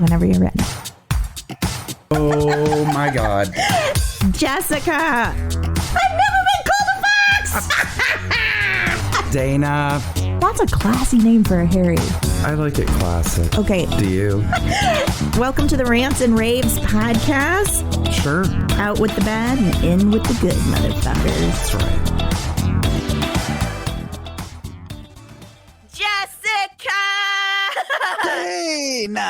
Whenever you're ready. Oh my God. Jessica! I've never been called a fox! Dana. That's a classy name for a Harry. I like it classic. Okay. Do you? Welcome to the Rants and Raves podcast. Sure. Out with the bad and in with the good, motherfuckers. That's right. Jessica! Dana.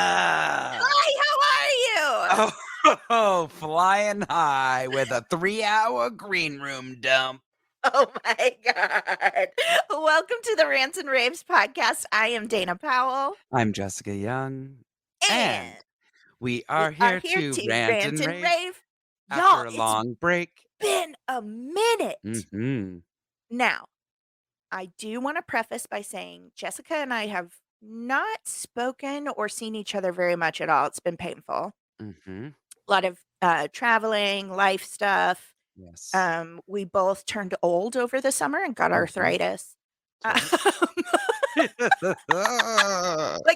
Hi, how are you? Oh, flying high with a 3-hour green room dump. Oh my God. Welcome to the Rants and Raves podcast. I am Dana Powell. I'm Jessica Young. And we are here to rant and rave rave. after a Y'all, long break. been a minute. Mm-hmm. Now, I do want to preface by saying Jessica and I have not spoken or seen each other very much at all. It's been painful. Mm-hmm. A lot of traveling, life stuff. Yes. We both turned old over the summer and got arthritis. Like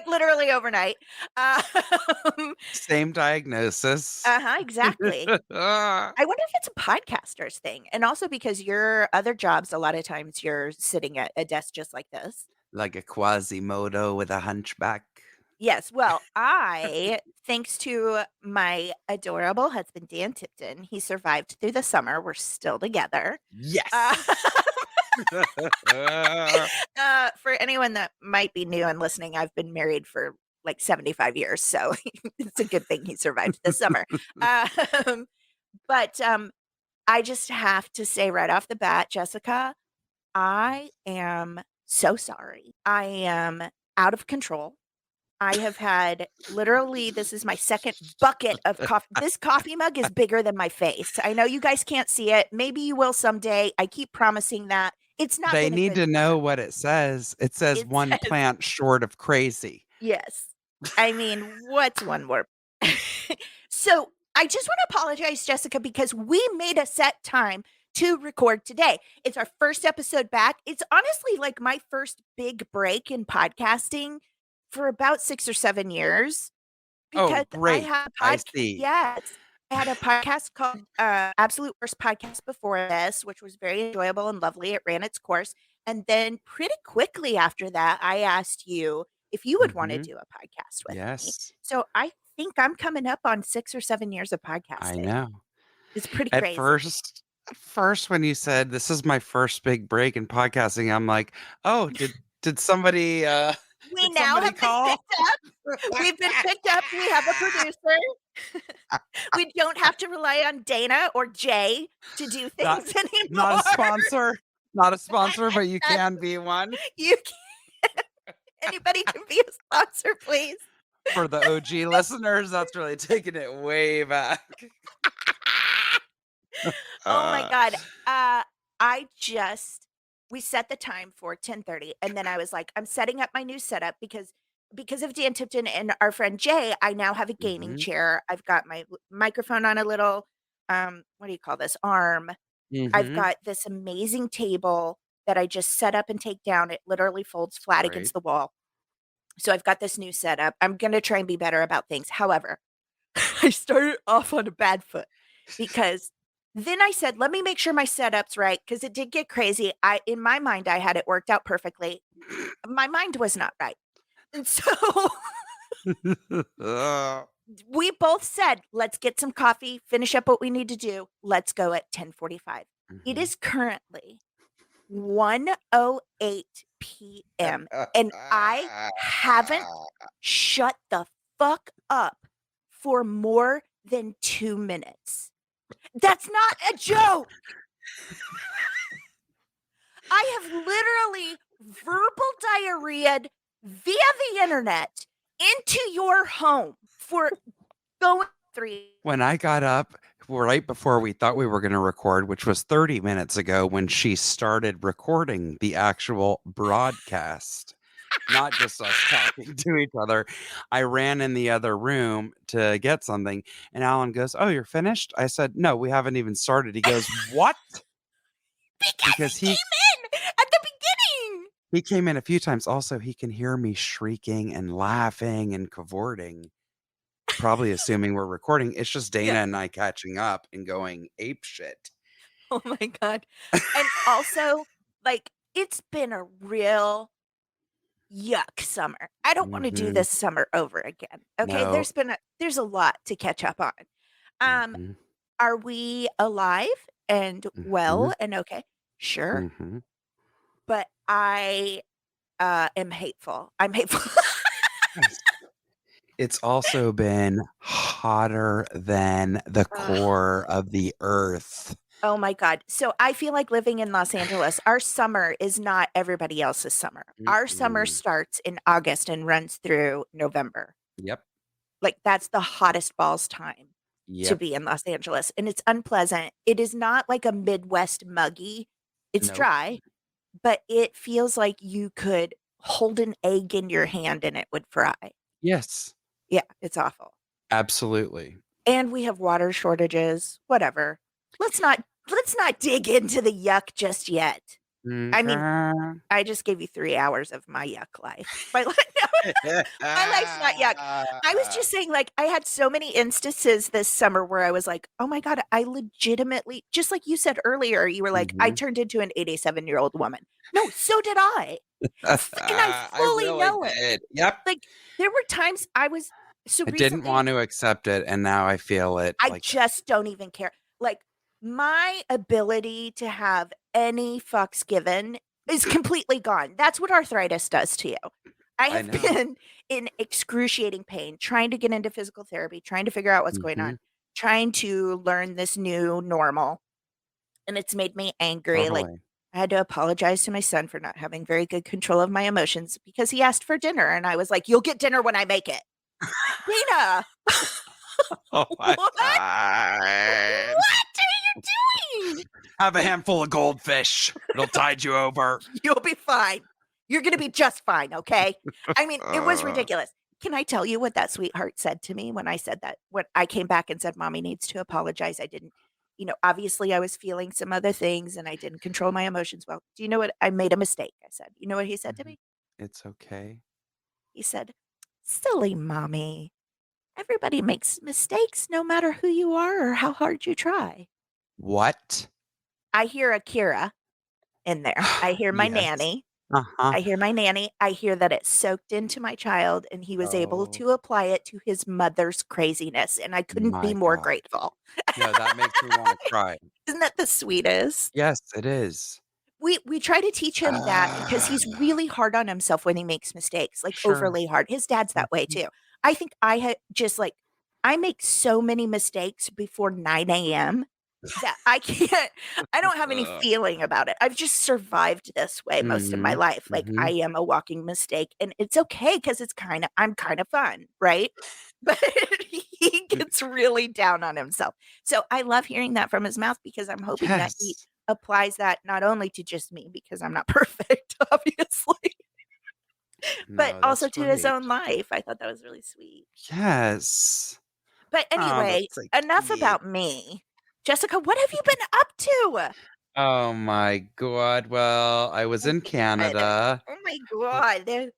literally overnight. Same diagnosis. Exactly. I wonder if it's a podcaster's thing. And also because your other jobs, a lot of times you're sitting at a desk just like this. Like a Quasimodo with a hunchback. Yes. Well, thanks to my adorable husband, Dan Tipton, he survived through the summer. We're still together. Yes. For anyone that might be new and listening, I've been married for like 75 years. So it's a good thing he survived the summer. But I just have to say right off the bat, Jessica, I am so sorry. I am out of control. I have had literally, this is my second bucket of coffee. This coffee mug is bigger than my face. I know you guys can't see it. Maybe you will someday. I keep promising that. It's not. They need to know what it says. It says one says, plant short of crazy. Yes. I mean, what's one word? So I just want to apologize, Jessica, because we made a set time to record today. It's our first episode back. It's honestly like my first big break in podcasting for about 6 or 7 years. Because great. I see. Yes. I had a podcast called Absolute Worst Podcast before this, which was very enjoyable and lovely. It ran its course. And then pretty quickly after that, I asked you if you would want to do a podcast with me. So I think I'm coming up on 6 or 7 years of podcasting. I know. It's pretty crazy. At first, when you said this is my first big break in podcasting, I'm like, oh, did somebody we now have been picked up. We've been picked up. We have a producer. We don't have to rely on Dana or Jay to do things anymore. Not a sponsor. Not a sponsor, but you can be one. You can. Anybody can be a sponsor, please. For the OG listeners, that's really taking it way back. Oh my God. We set the time for 10:30 and then I was like, I'm setting up my new setup because of Dan Tipton and our friend Jay, I now have a gaming chair. I've got my microphone on a little, what do you call this? Arm. I've got this amazing table that I just set up and take down. It literally folds flat against the wall. So I've got this new setup. I'm going to try and be better about things. However, I started off on a bad foot because then I said, let me make sure my setup's right because it did get crazy. In my mind, I had it worked out perfectly. My mind was not right. And so we both said, let's get some coffee, finish up what we need to do. Let's go at 10:45. It is currently 1:08 p.m. and I haven't shut the fuck up for more than 2 minutes. That's not a joke. I have literally verbal diarrheaed via the internet into your home for going 3. When I got up right before we thought we were going to record, which was 30 minutes ago when she started recording the actual broadcast, not just us talking to each other, I ran in the other room to get something. And Alan goes, oh, you're finished? I said, no, we haven't even started. He goes, what? Because he came in at the beginning. He came in a few times. Also, he can hear me shrieking and laughing and cavorting. probably assuming we're recording. It's just Yeah. Dana and I catching up and going ape shit. Oh my god. And also, like, it's been a real yuck summer. I don't wanna do Mhm. this summer over again, okay? No. There's a lot to catch up on. Um, Mhm. are we alive and Mhm. well and okay? Sure, Mhm. but I, am hateful. I'm hateful. Yes. It's also been hotter than the Ugh. core of the earth. Oh my god. So I feel like living in Los Angeles, our summer is not everybody else's summer. Our summer Mm-mm. starts in August and runs through November. Yep. Like, that's the hottest balls time to Yep. be in Los Angeles, and it's unpleasant. It is not like a Midwest muggy. It's Nope. dry, but it feels like you could hold an egg in your hand and it would fry. Yes. Yeah, it's awful. Absolutely. And we have water shortages, whatever. Let's not dig into the yuck just yet. I mean, M'kay. I just gave you 3 hours of my yuck life. My li no, my life's not yuck. I was just saying, like, I had so many instances this summer where I was like, "Oh my god, I legitimately" just like you said earlier, you were like, "I Mhm. turned into an 87-year-old woman." No, so did I. And I I fully really know it. did. Yep. Like, there were times I was so I didn't recently want to accept it, and now I feel it I like just don't even care. Like, my ability to have any fucks given is completely gone. That's what arthritis does to you. I I have know. been in excruciating pain, trying to get into physical therapy, trying to figure out what's going on, Mhm. trying to learn this new normal, and it's made me angry. Like, Totally. I had to apologize to my son for not having very good control of my emotions because he asked for dinner, and I was like, "You'll get dinner when I make it." Dana, Oh my what? god. What are you doing? Have a handful of goldfish. It'll tide you over. You'll be fine. You're gonna be just fine, okay? I mean, it was Uh, ridiculous. Can I tell you what that sweetheart said to me when I said that? When I came back and said, "Mommy needs to apologize. I didn't" obviously I was feeling some other things and I didn't control my emotions well. Do you know what? I made a mistake, I said. You know what he said to Mhm. me? It's okay. He said, "Silly mommy. Everybody makes mistakes no matter who you are or how hard you try." What? I hear Akira in there. I hear my Yes. nanny. Uh-huh. I hear my nanny. I hear that it soaked into my child, and he was able Oh to apply it to his mother's craziness, and I couldn't be my more god. grateful. No, that makes me wanna cry. Isn't that the sweetest? Yes, it is. We try to teach him that because Ah, he's really hard on himself when he makes mistakes, like, sure. overly hard. His dad's that way Mhm. too. I think I had just, like I make so many mistakes before 9 a.m. that I can't I don't have any Ugh. feeling about it. I've just survived this way most of my Mhm. life. Like, I Mhm. am a walking mistake, and it's okay because I'm kinda fun, right? But he gets really down on himself. So, I love hearing that from his mouth because I'm hoping that he Yes. applies that not only to just me because I'm not perfect, obviously, but No, also that's to his great. own life. I thought that was really sweet. Yes. But Oh, anyway, that's so enough cute. about me. Jessica, what have you been up to? Oh my god. Well, I was Oh in my god. Canada. Oh my god.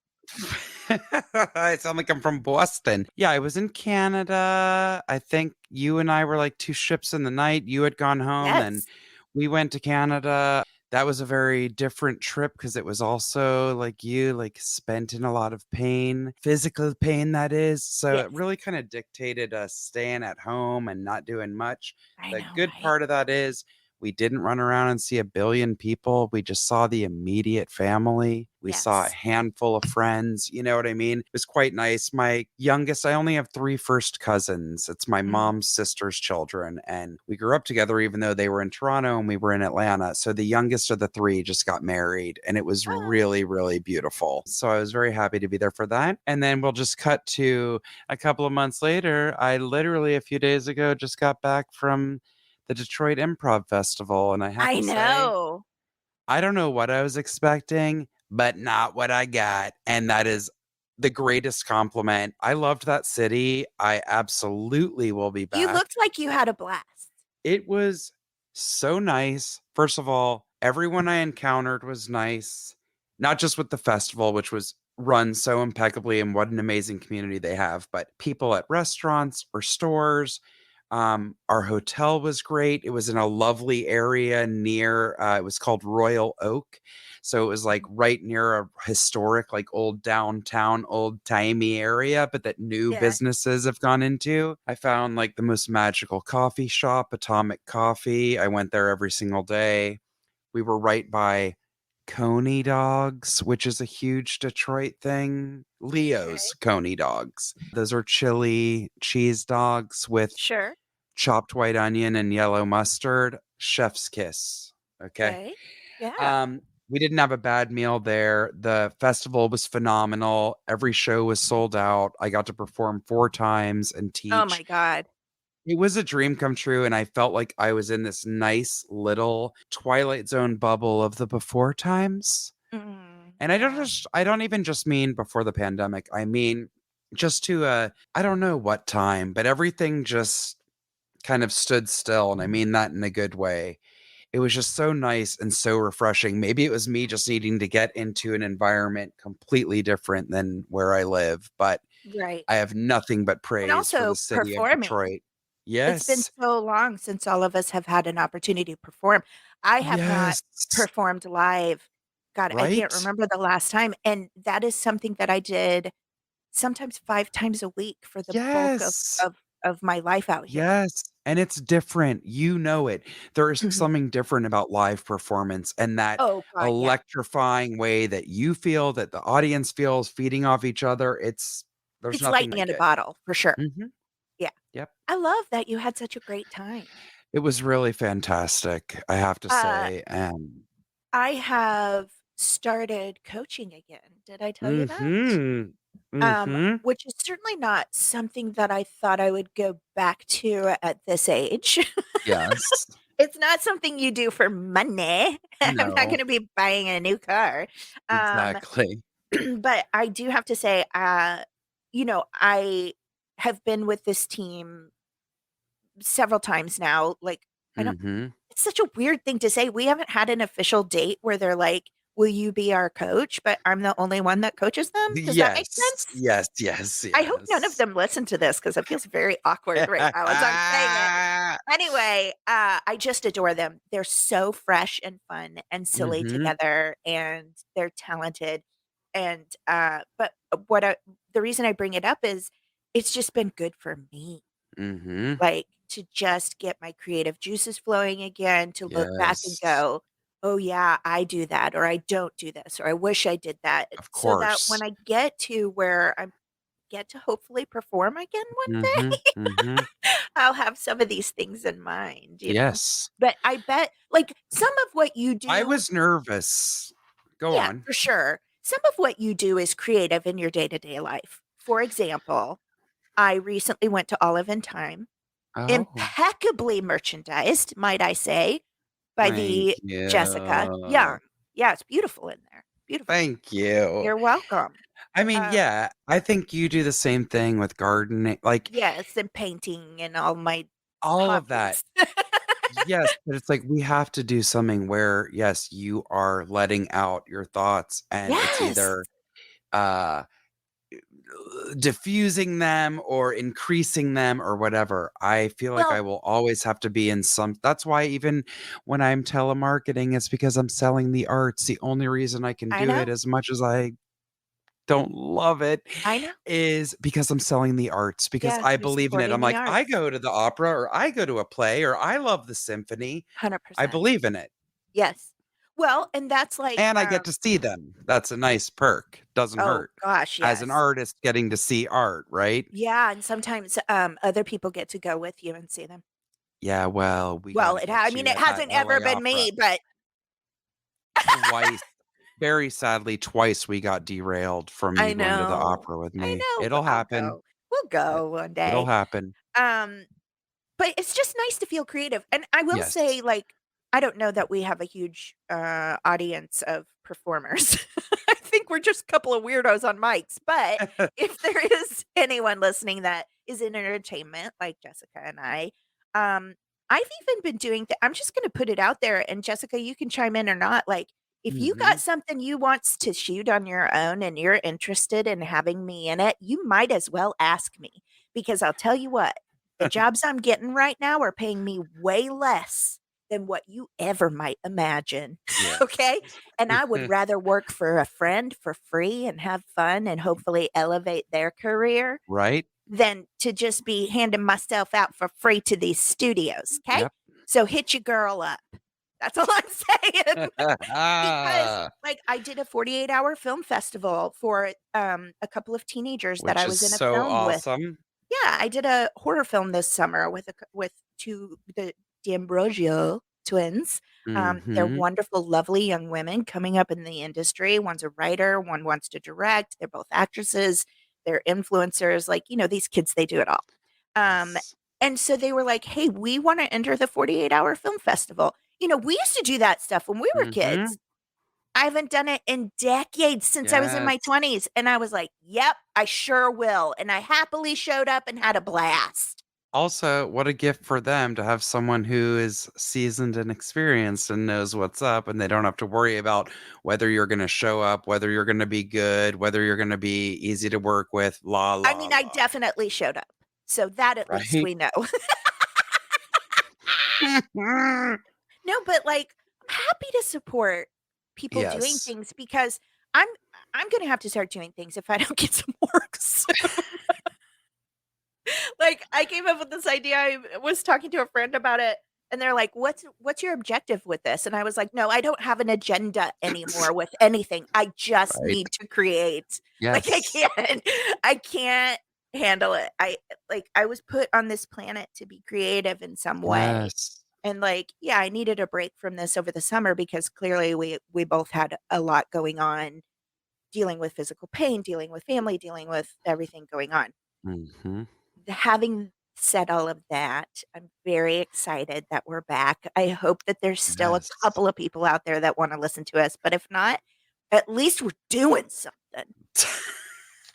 I sound like I'm from Boston. Yeah, I was in Canada. I think you and I were like 2 ships in the night. You had gone home, then Yes. we went to Canada. That was a very different trip because it was also like you, like spent in a lot of pain, physical pain that is. So it Yes. really kind of dictated us staying at home and not doing much. I The know, good right? part of that is we didn't run around and see a billion people. We just saw the immediate family. We saw a Yes. handful of friends. You know what I mean? It was quite nice. My youngest, I only have 3 first cousins. It's my Mhm. mom's sister's children. And we grew up together, even though they were in Toronto and we were in Atlanta. So the youngest of the 3 just got married. And it was Oh, really, really beautiful. So I was very happy to be there for that. And then we'll just cut to a couple of months later. I literally, a few days ago, just got back from the Detroit Improv Festival, and I have I to say, know. I don't know what I was expecting, but not what I got, and that is the greatest compliment. I loved that city. I absolutely will be You back. looked like you had a blast. It was so nice. First of all, everyone I encountered was nice, not just with the festival, which was run so impeccably and what an amazing community they have. But people at restaurants or stores, our hotel was great. It was in a lovely area near, it was called Royal Oak. So it was like Mhm. right near a historic, like old downtown, old timey area, but that new Yeah. businesses have gone into. I found like the most magical coffee shop, Atomic Coffee. I went there every single day. We were right by Coney dogs, which is a huge Detroit thing. Leo's Okay. Coney dogs. Those are chili cheese dogs with Sure. chopped white onion and yellow mustard. Chef's kiss. Okay. Okay. Yeah. Um, we didn't have a bad meal there. The festival was phenomenal. Every show was sold out. I got to perform 4 times and Oh teach. my god. It was a dream come true, and I felt like I was in this nice little Twilight Zone bubble of the before times. And Yeah. I don't even just mean before the pandemic. I mean just to I don't know what time, but everything just kind of stood still, and I mean that in a good way. It was just so nice and so refreshing. Maybe it was me just needing to get into an environment completely different than where I live, but Right. I have nothing but And praise for the also city of performing. Detroit. It's been Yes. so long since all of us have had an opportunity to perform. I have not Yes. performed live. God, I can't Right? remember the last time, and that is something that I did sometimes 5 times a week for the bulk of Yes. of of my life out here. Yes, and it's different, you know it. There is Mhm. something different about live performance and that Oh god, yeah. electrifying way that you feel, that the audience feels, feeding off each other. It's there's It's nothing lightning like in a it. bottle, for sure. Mhm. Yeah. Yep. I love that you had such a great time. It was really fantastic, I have to Uh, say, I have started coaching again. Did I tell you that? mhm. Mhm. Which is certainly not something that I thought I would go back to at this age. Yes. It's not something you do for money. I'm not No, gonna be buying a new car. Um, exactly. but I do have to say, I have been with this team several times now. Like, I don't Mhm. it's such a weird thing to say. We haven't had an official date where they're like, "Will you be our coach?" But I'm the only one that coaches them. Does that make Yes. sense? Yes, yes, I hope none of yes. them listen to this because it feels very awkward right now as I'm saying it. Anyway, I just adore them. They're so fresh and fun and silly Mhm. together, and they're talented. And but what I, the reason I bring it up is it's just been good for me, Mhm. like to just get my creative juices flowing again, to look back and Yes, go, "Oh yeah, I do that," or "I don't do this," or "I wish I did that," of so that when course. I get to where I get to hopefully perform again one Mhm, day, mhm. I'll have some of these things in mind, you know? Yes. But I bet like, some of what you I do was nervous. Go yeah, on. for sure. Some of what you do is creative in your day-to-day life. For example, I recently went to Olive& and Time, Oh, impeccably merchandised, might I say, by thank the Jessica you. Young. Yeah, it's beautiful in there. Beautiful. Thank you. You're welcome. I mean, Um, yeah, I think you do the same thing with gardening, like, yes, and painting and all my all of that. hobbies. Yes, but it's like we have to do something where, yes, you are letting out your thoughts, and it's Yes. either, uh diffusing them or increasing them or whatever. I feel like I Well, will always have to be in some that's why even when I'm telemarketing, it's because I'm selling the arts. The only reason I can I do it know. as much as I don't love it I know. is because I'm selling the arts, because Yes, I you're believe in it. supporting I'm the like, I arts. go to the opera or I go to a play or I love the symphony. I 100%. believe in it. Yes. Well, and that's like, And I get to see them. That's a nice perk. Doesn't oh hurt. gosh, As an yes. artist, getting to see art, right? Yeah, and sometimes, other people get to go with you and see them. Yeah, well, we Well, gotta it get mean, you it at that hasn't ever LA been Opera. me, but Twice. Very sadly, twice we got derailed from you I going to the know. opera with I me. know, but It'll I'll happen. go. We'll It go one it'll day. happen. Um But it's just nice to feel creative, and I will Yes. say, like, I don't know that we have a huge, audience of performers. I think we're just a couple of weirdos on mics, but if there is anyone listening that is in entertainment, like Jessica and um, I've even been doing I'm just gonna put it out there, and Jessica, you can chime in or not, like, If you got Mhm. something you wants to shoot on your own and you're interested in having me in it, you might as well ask me because I'll tell you what, the jobs I'm getting right now are paying me way less than what you ever might imagine. Yes. Okay? And I would rather work for a friend for free and have fun and hopefully elevate their career Right? than to just be handing myself out for free to these studios. Okay? Yep. So hit your girl up. That's all I'm saying. Because, like, I did a 48-hour film festival for, a couple of teenagers that Which I is was in a so film with. awesome. Yeah, I did a horror film this summer with with 2 the D'Ambrosio twins. They're Mhm. wonderful, lovely young women coming up in the industry. One's a writer, one wants to direct. They're both actresses, they're influencers, like, these kids, they do it all. Um, Yes. and so they were like, "Hey, we wanna enter the 48-hour film festival." We used to do that stuff when we were kids. Mhm. I haven't done it in decades since I was in my Yes. 20s, and I was like, "Yep, I sure will," and I happily showed up and had a blast. Also, what a gift for them to have someone who is seasoned and experienced and knows what's up, and they don't have to worry about whether you're gonna show up, whether you're gonna be good, whether you're gonna be easy to work with, la, I la, mean, I la, definitely showed up, so that at least right? we know. No, but, like, I'm happy to support people doing Yes. things because I'm I'm gonna have to start doing things if I don't get some work soon. Like, I came up with this idea, I was talking to a friend about it, and they're like, "What's your objective with this?" And I was like, "No, I don't have an agenda anymore with anything. I just Right? need to create." Like, Yes. I can't handle it. I was put on this planet to be creative in some way. Yes. And, like, yeah, I needed a break from this over the summer because clearly we both had a lot going on, dealing with physical pain, dealing with family, dealing with everything going on. Mhm. Having said all of that, I'm very excited that we're back. I hope that there's still a Yes. couple of people out there that wanna listen to us, but if not, at least we're doing something,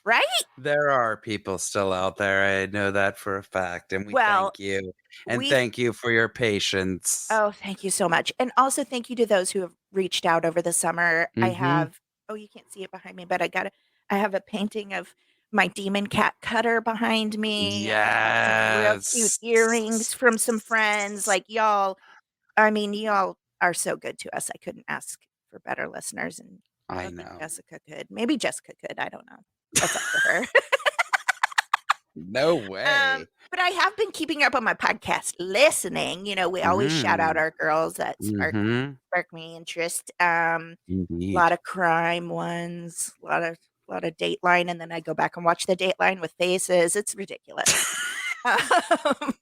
right? There are people still out there, I know that for a fact, and we Well, thank you, and we've thank you for your patience. oh, thank you so much, and also thank you to those who have reached out over the summer. I Mhm. have you can't see it behind me, but I have a painting of my demon cat Cutter behind me. I got some real cute Yes. earrings from some friends, like, y'all are so good to us. I couldn't ask for better listeners, and I I don't think know. Jessica could. Maybe Jessica could, I don't know. That's up to her. No way. But I have been keeping up on my podcast listening. We always shout out Mm. our girls that Mhm. spark my interest. A Indeed. lot of crime ones, a lot of Dateline, and then I go back and watch the Dateline with faces. It's ridiculous. Um,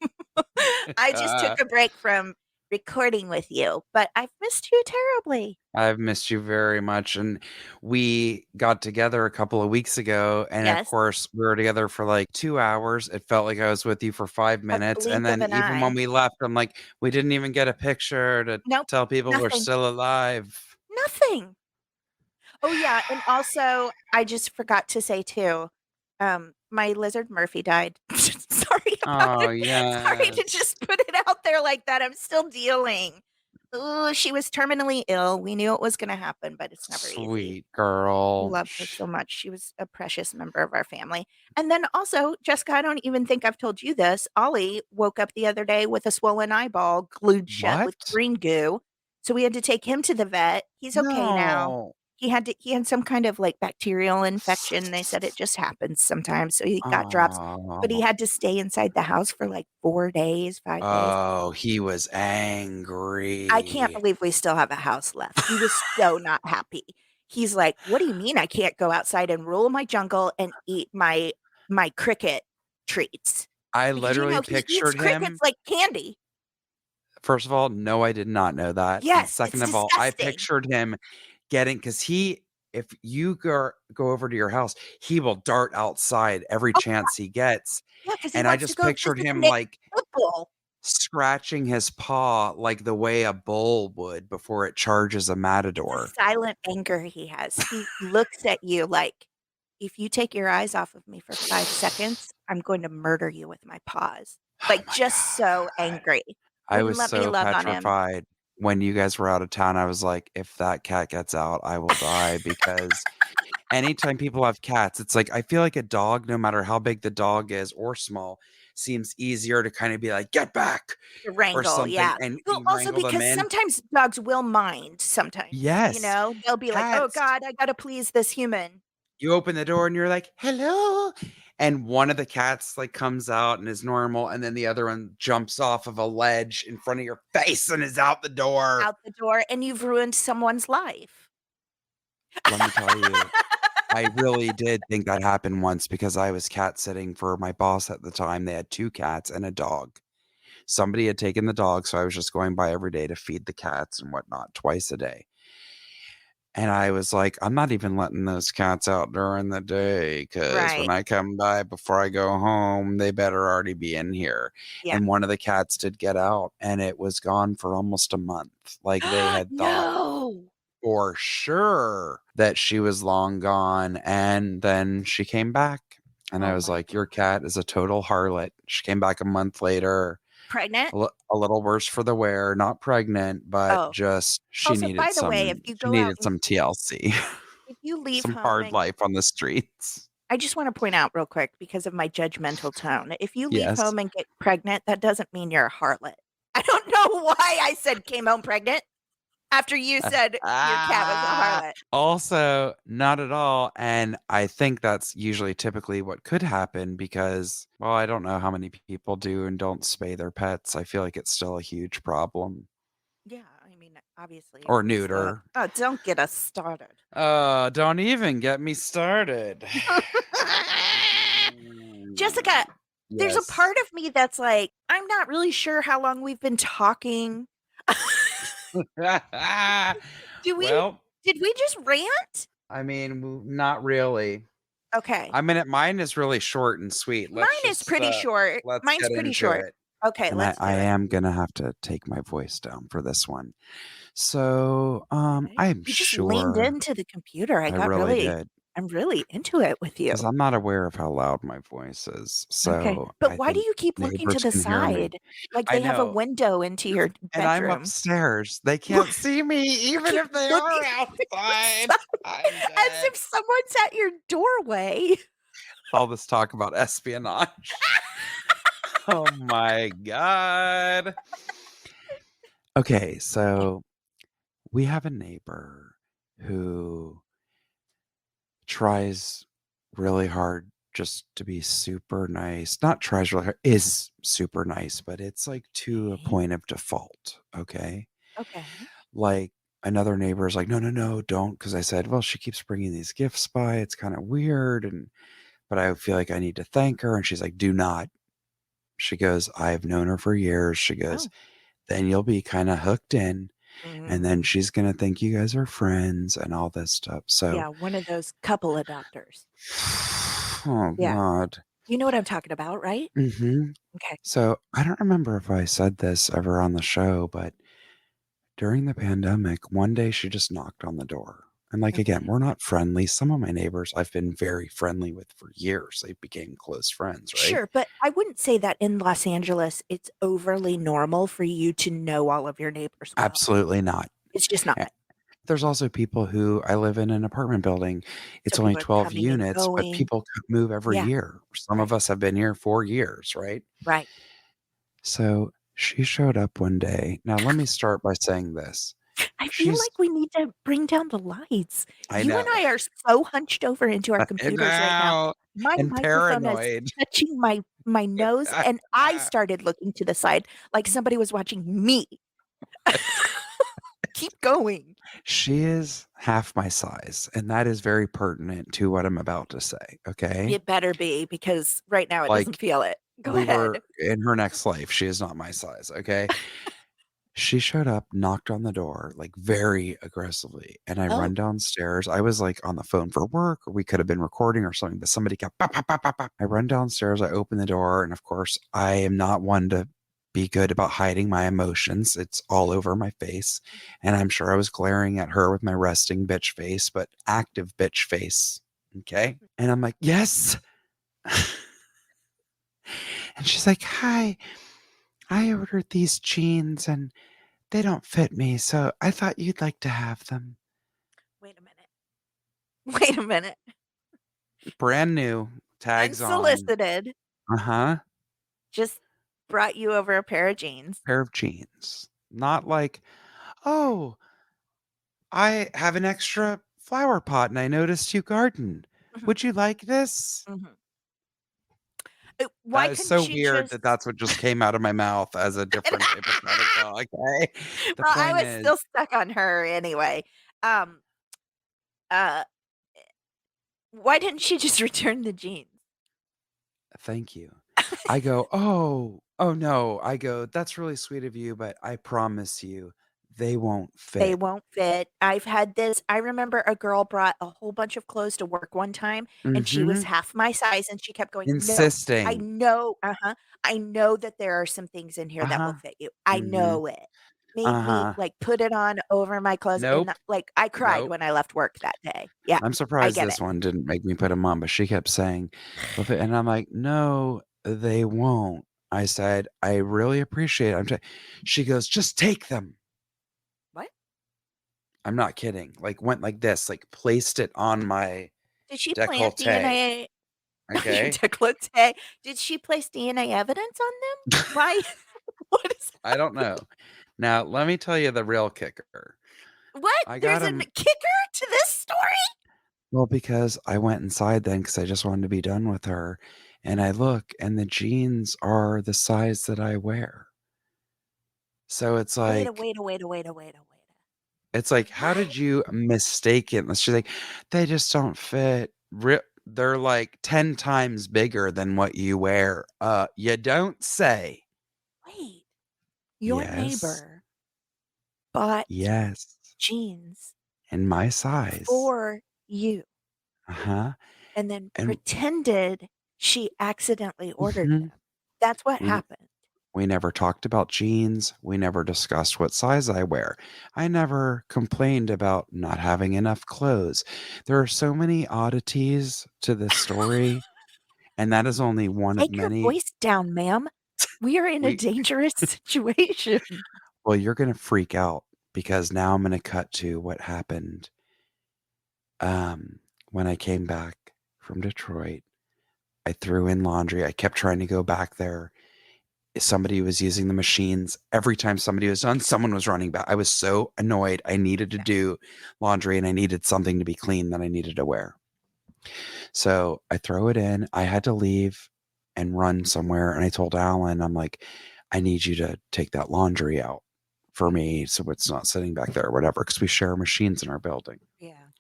I just took Uh, a break from recording with you, but I've missed you terribly. I've missed you very much, and we got together a couple of weeks ago, and of Yes, course, we were together for, like, 2 hours. It felt like I was with you for 5 a minutes, and blink of then an even when eye. we left, I'm like, "We didn't even get a picture to Nope, tell people we're nothing, still alive." nothing. Oh, yeah, and also, I just forgot to say too, my lizard Murphy died. Sorry about Oh, it. Sorry to yes. just put it out there like that, I'm still dealing. Ooh, she was terminally ill, we knew it was gonna happen, but it's never easy. Sweet girl. Loved her so much, she was a precious member of our family, and then also, Jessica, I don't even think I've told you this, Ollie woke up the other day with a swollen eyeball glued shut with What? green goo, so we had to take him to the vet. He's okay now. No. He had some kind of, like, bacterial infection, they said it just happens sometimes, so he got drops, but he Oh. had to stay inside the house for, like, 4 days, 5 days. Oh, he was I can't angry. believe we still have a house left. He was so not happy. He's like, "What do you mean I can't go outside and rule my jungle and eat my cricket treats?" I Because, literally he eats pictured crickets him. like candy. First of all, no, I did not know that, and Yes, it's second of all, I disgusting. pictured him getting because he if you go over to your house, he will dart outside every Oh, chance he gets, yeah, because he and I wants to just go pictured visit the him, next like, pit bull. scratching his paw like the way a bull would before it charges a It's a matador. silent anger he has. He looks at you like, "If you take your eyes off of me for 5 seconds, I'm going to murder you with my paws." Oh Like, my just so god. angry. I Wouldn't was let me so love on him. petrified. when you guys were out of town, I was like, if that cat gets out, I will die because anytime people have cats, it's like I feel like a dog, no matter how big the dog is or small, seems easier to kind of be like, get back The or wrangle, something, yeah. and Well, you also wrangle them because in. sometimes dogs will mind sometimes, Yes, they'll be like, "Oh cats. god, I gotta please this human." You open the door and you're like, hello. And one of the cats like comes out and is normal, and then the other one jumps off of a ledge in front of your face and is out the door. Out the door, and you've ruined someone's life. Let me tell you, I really did think that happened once because I was cat sitting for my boss at the time. They had 2 cats and a dog. Somebody had taken the dog, so I was just going by every day to feed the cats and whatnot twice a day. And I was like, I'm not even letting those cats out during the day because when Right. I come by before I go home, they better already be in here. Yeah. And one of the cats did get out and it was gone for almost a month. Like they had thought No! for sure that she was long gone. And then she came back. And I Oh was my like, your god. cat is a total harlot. She came back a month later, Pregnant? a little worse for the wear, not pregnant, but Oh. just Also, by the way, she needed some TLC. if you leave Some home hard and life on the streets. I just wanna point out real quick because of my judgmental tone, if you leave Yes. home and get pregnant, that doesn't mean you're a harlot. I don't know why I said came home pregnant after you said your cat was a harlot. Also, not at all, and I think that's usually typically what could happen because, well, I don't know how many people do and don't spay their pets. I feel like it's still a huge problem. Yeah, I mean, obviously, Or we still have neuter. oh, don't get us started. Don't even get me started. Jessica, Mm, there's a yes. part of me that's like, I'm not really sure how long we've been talking. Do we Well, did we just rant? I mean, not really. Okay. I mean, mine is really short and sweet. Mine is pretty short. Let's Mine's get pretty into short. it. Okay, And let's I do it. am gonna have to take my voice down for this one. So, Okay. I'm You just leaned sure into the computer. I really did I'm really into it with you. because I'm not aware of how loud my voice is. Okay. So But I why do think you keep looking to neighbors the can hear me. side? Like I they have a know. window into your And I'm bedroom. upstairs. They You can't see me even keep if they looking are to the outside. side I'm as dead. if someone's at your doorway. All this talk about espionage. Oh my god. Okay, so we have a neighbor who tries really hard just to be super nice. Not tries really hard, is super nice, but it's like to a Okay. point of default. Okay. Okay. Like another neighbor is like, no, no, no, don't. Cause I said, well, she keeps bringing these gifts by. It's kind of weird. But I feel like I need to thank her. And she's like, do not. She goes, I've known her for years. She goes, Oh. then you'll be kind of hooked in. And then Mm. she's going to think you guys are friends and all this stuff. So, Yeah, one of those couple adopters. oh Yeah. God. You know what I'm talking about, right? Mhm. Okay. So, I don't remember if I said this ever on the show, but during the pandemic, one day she just knocked on the door. And, like, again, Okay. we're not friendly. Some of my neighbors I've been very friendly with for years. They became close friends, right? Sure, but I wouldn't say that in Los Angeles, it's overly normal for you to know all of your neighbors well. Absolutely not. It's just not. Eh, there's also people who I live in an apartment building. So It's only people are 12 coming and units, but going. people move every Yeah, year. Some of right, us have been here 4 years, right? right. So, she showed up one day. Now, let me start by saying this. I feel She's like we need to bring down the lights. I You and know. I are so hunched over into our I computers right now. know, My and microphone is paranoid. touching my nose, and I started looking to the side like somebody was watching me. Keep going. She is half my size, and that is very pertinent to what I'm about to say, okay? It better be because right now it doesn't Like, feel it. Go we were ahead. in her next life, she is not my size, okay? She showed up, knocked on the door, like, very aggressively, and I run Oh, downstairs. I was, like, on the phone for work, or we could have been recording or something, but somebody kept "Pop, pop, pop, pop, pop." I run downstairs, I open the door, and, of course, I am not one to be good about hiding my emotions. It's all over my face, and I'm sure I was glaring at her with my resting bitch face, but active bitch face, okay? And I'm like, "Yes." And she's like, "Hi, I ordered these jeans, and They don't fit me, so I thought you'd like to have them. Wait a minute. Wait a minute. Brand new, tags on. Unsolicited, Uh-huh. just brought you over a pair of jeans. Pair of jeans. Not like, "Oh, I have an extra flower pot and I noticed you garden. Mhm, Would you like this?" mhm. Why That is couldn't so she weird just that that's what just came out of my mouth as a different hypothetical, okay? The Well, I point was is still stuck on her anyway. Um, uh, why didn't she just return the jeans? thank you. I go, "Oh, no." I go, "That's really sweet of you, but I promise you, they won't They fit." won't fit. I've had this I remember a girl brought a whole bunch of clothes to work one time, and she was Mhm. half my size, and she kept going, "No, I Insisting. know I know that there are some things in here that will Uh-huh. fit you. I Mhm. know it." Made me, Uh-huh. like, put it on over my clothes, and, Nope. like, I cried Nope. when I left work that day. Yeah, I'm I surprised get it. this one didn't make me put them on, but she kept saying, "They'll fit," and I'm like, "No, they won't." I said, "I really appreciate it." She goes, "Just take them." What? I'm not kidding. Like, went like this, like, placed it on my Did she plant décolleté, DNA on your okay? décolleté? Did she place DNA evidence on them? Why? What is I don't know. Now, let me tell you the real kicker. what? I got There's a them. kicker to this story? Well, because I went inside then because I just wanted to be done with her, and I look, and the jeans are the size that I wear. So Wait a wait a wait a wait a wait a wait a it's like, "How what? did you mistaken?" She's like, "They just don't fit. They're like 10 times bigger than what you wear." You don't say. Wait, your Yes. neighbor bought Yes. jeans In my size. for you Uh-huh. and then And pretended she accidentally ordered mhm. them. That's what We happened. we never talked about jeans. We never discussed what size I wear. I never complained about not having enough clothes. There are so many oddities to this story, and that is only one of Take your many. voice down, ma'am. We are in a We dangerous situation. Well, you're gonna freak out because now I'm gonna cut to what happened, um, when I came back from Detroit. I threw in laundry. I kept trying to go back there. Somebody was using the machines. Every time somebody was done, someone was running back. I was so annoyed. I needed to Yeah. do laundry and I needed something to be clean that I needed to wear. So I throw it in. I had to leave and run somewhere. And I told Alan, I'm like, I need you to take that laundry out for me so it's not sitting back there or whatever, because we share machines in our building. Yeah.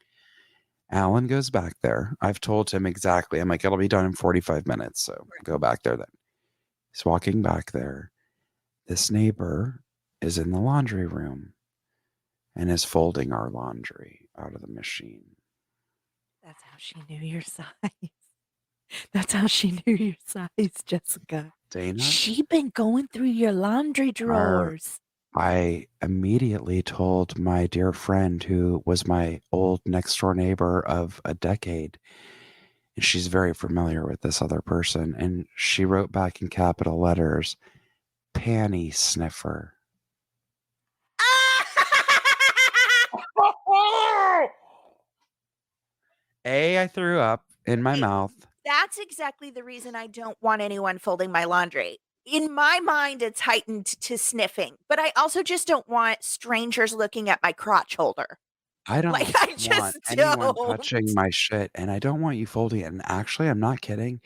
Alan goes back there. I've told him exactly. I'm like, it'll be done in 45 minutes. So go back there then. He's walking back there. This neighbor is in the laundry room and is folding our laundry out of the machine. That's how she knew your size. That's how she knew your size, Jessica. Dana, She been going through your laundry our drawers. I immediately told my dear friend who was my old next door neighbor of a decade, and she's very familiar with this other person, and she wrote back in capital letters, "Panty sniffer." I threw up in my Okay, mouth. that's exactly the reason I don't want anyone folding my laundry. In my mind, it's heightened to sniffing, but I also just don't want strangers looking at my crotch holder. I Like, don't I want just anyone don't. touching my shit, and I don't want you folding it, and actually, I'm not kidding,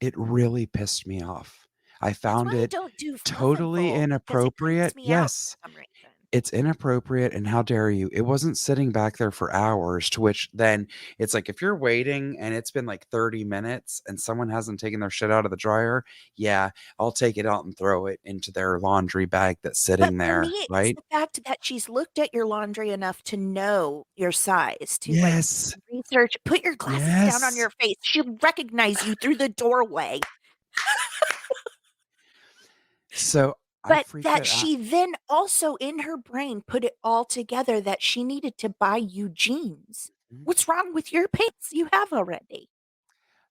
it really pissed me off. I That's found why I it don't do fluff and totally fold because it creeps inappropriate. me out Yes. for some reason. It's inappropriate, and how dare you? It wasn't sitting back there for hours, to which then it's like, if you're waiting and it's been like 30 minutes and someone hasn't taken their shit out of the dryer, yeah, I'll take it out and throw it into their laundry bag that's But sitting for me, there, it's right? the fact that she's looked at your laundry enough to know your size, to, like, Yes. research put your glasses down on Yes. your face. She'll recognize you through the doorway. So I But freaked that it out. she then also in her brain put it all together that she needed to buy you jeans. What's wrong with your pants you have already?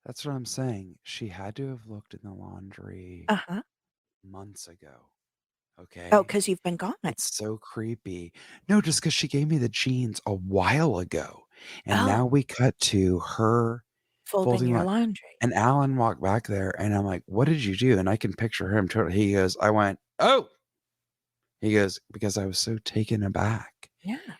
That's what I'm saying. She had to have looked in the laundry Uh-huh. months ago. Oh, Okay. 'cause you've been gone. It's so creepy. No, just because she gave me the jeans a while ago, and now Oh, we cut to her folding folding your my laundry. and Alan walked back there, and I'm like, "What did you do?" And I can picture him totally. He goes, "I went, 'Oh!'" He goes, "Because I was so taken aback." Yeah.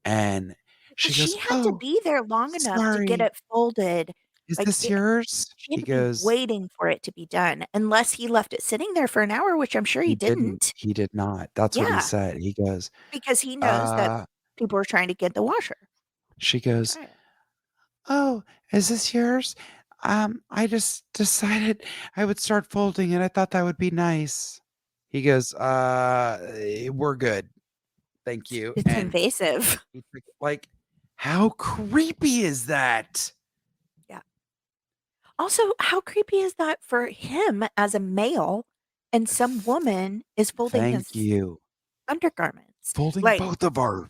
And Well, she she goes, had to "Oh, be there long enough to get sorry. it folded. Is Like, this yours?" she had He to be goes, waiting for it to be done, unless he left it sitting there for an hour, which I'm sure he "He didn't. didn't. He did not." That's what he Yeah, said. He goes, because he knows that "Uh," people are trying to get the washer she and goes, dry it. "Oh, is this yours? I just decided I would start folding it. I thought that would be nice." He goes, we're good. Thank you." It's And invasive. he took like, how creepy is that? Yeah. Also, how creepy is that for him as a male and some woman is folding Thank his you. undergarments? Folding Like, both of our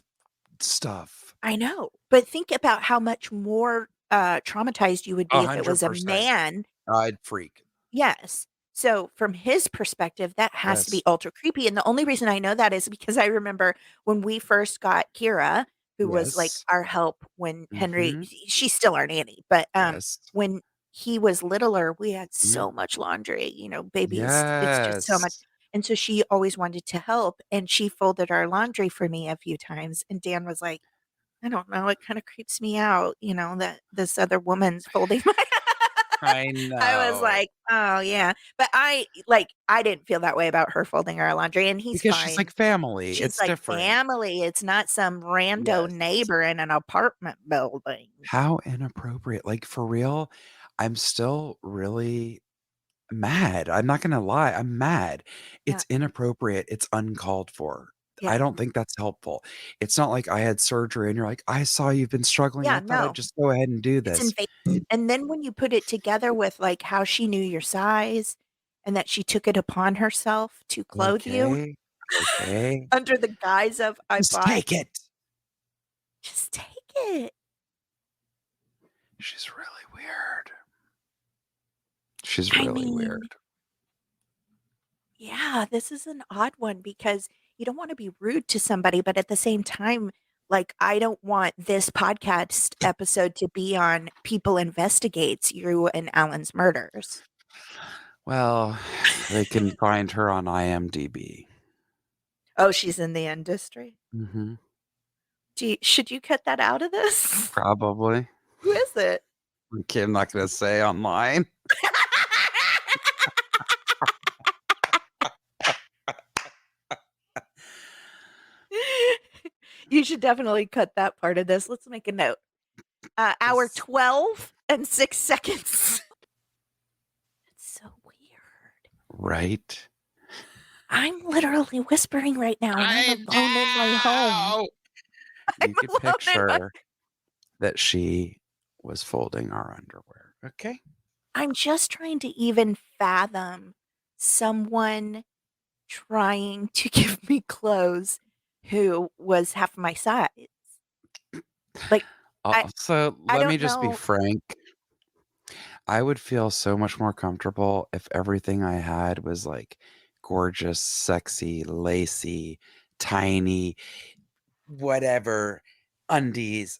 stuff. I know, but think about how much more, traumatized you would be if it was a 100%. man. I'd freak. Yes. So, from his perspective, that has to be Yes. ultra creepy, and the only reason I know that is because I remember when we first got Kira, who was, like, Yes. our help when Henry Mhm. she's still our nanny, but, Yes. when he was littler, we had Mhm. so much laundry, babies, it's just so much, Yes. and so she always wanted to help, and she folded our laundry for me a few times, and Dan was like, "I don't know, it kinda creeps me out, that this other woman's folding my." I I was know. like, "Oh, yeah." But I didn't feel that way about her folding our laundry, and he's Because she's fine. like family. She's It's like different. family, it's not some rando Yes. neighbor in an apartment building. How inappropriate. Like, for real, I'm still really mad. I'm not gonna lie, I'm mad. Yeah, It's inappropriate, it's uncalled for. I yeah. don't think that's helpful. It's not like I had surgery and you're like, "I saw you've been struggling. I Yeah, thought I'd no, just go ahead and do it's this." invasive, and then when you put it together with, like, how she knew your size and that she took it upon herself to clothe you Okay, okay. under the guise of, "I Just bought." take it. Just take it. She's really weird. She's I really mean, weird. yeah, this is an odd one because you don't wanna be rude to somebody, but at the same time, like, I don't want this podcast episode to be on People Investigates You and Alan's murders. Well, they can find her on IMDb. Oh, she's in the industry? Mhm. Should you cut that out of this? Probably. Who is it? Okay, I'm not gonna say online. You should definitely cut that part of this. Let's make a note. Hour This 12 and 6 seconds. It's so weird. right? I'm literally whispering right now, and I'm I alone in my home. know! I'm You could alone in my picture that she was folding our underwear, okay? I'm just trying to even fathom someone trying to give me clothes who was half my size. Like, I So, I let me don't just be know. frank. I would feel so much more comfortable if everything I had was, like, gorgeous, sexy, lacy, tiny, whatever undies.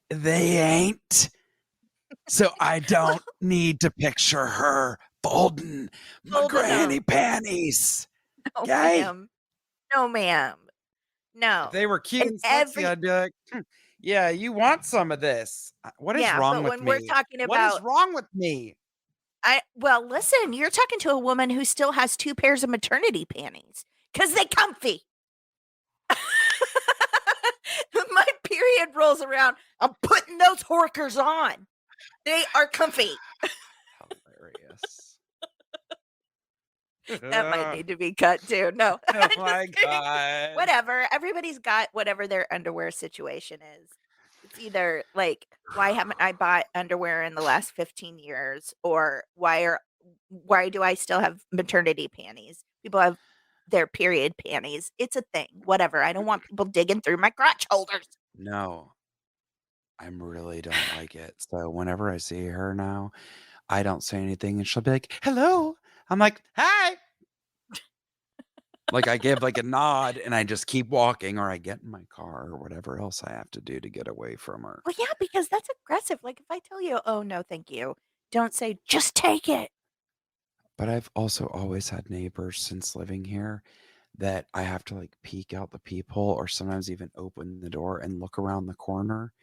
They ain't. So I don't need to picture her folding my Folding granny 'em. panties. No, 'Kay? ma'am. No, ma'am. If they No. were cute And and sexy, I'd be like, "Hmm, yeah, you want some of this." What is yeah, wrong but with when we're me? talking What is about wrong with me? well, listen, you're talking to a woman who still has 2 pairs of maternity panties because they comfy. My period rolls around, I'm putting those horkers on. They are comfy. Hilarious. That might Oh need to be cut too. No, I'm just my kidding. god. Whatever. Everybody's got whatever their underwear situation is. It's either like, why haven't I bought underwear in the last 15 years? Or why do I still have maternity panties? People have their period panties. It's a thing. Whatever. I don't want people digging through my crotch holders. No, I really don't like it. So whenever I see her now, I don't say anything and she'll be like, "Hello." I'm like, "Hi." Like, I give, like, a nod, and I just keep walking, or I get in my car, or whatever else I have to do to get away from her. Well, yeah, because that's aggressive. Like, if I tell you, "Oh, no, thank you," don't say, "Just take it." But I've also always had neighbors since living here that I have to, like, peek out the peephole or sometimes even open the door and look around the corner,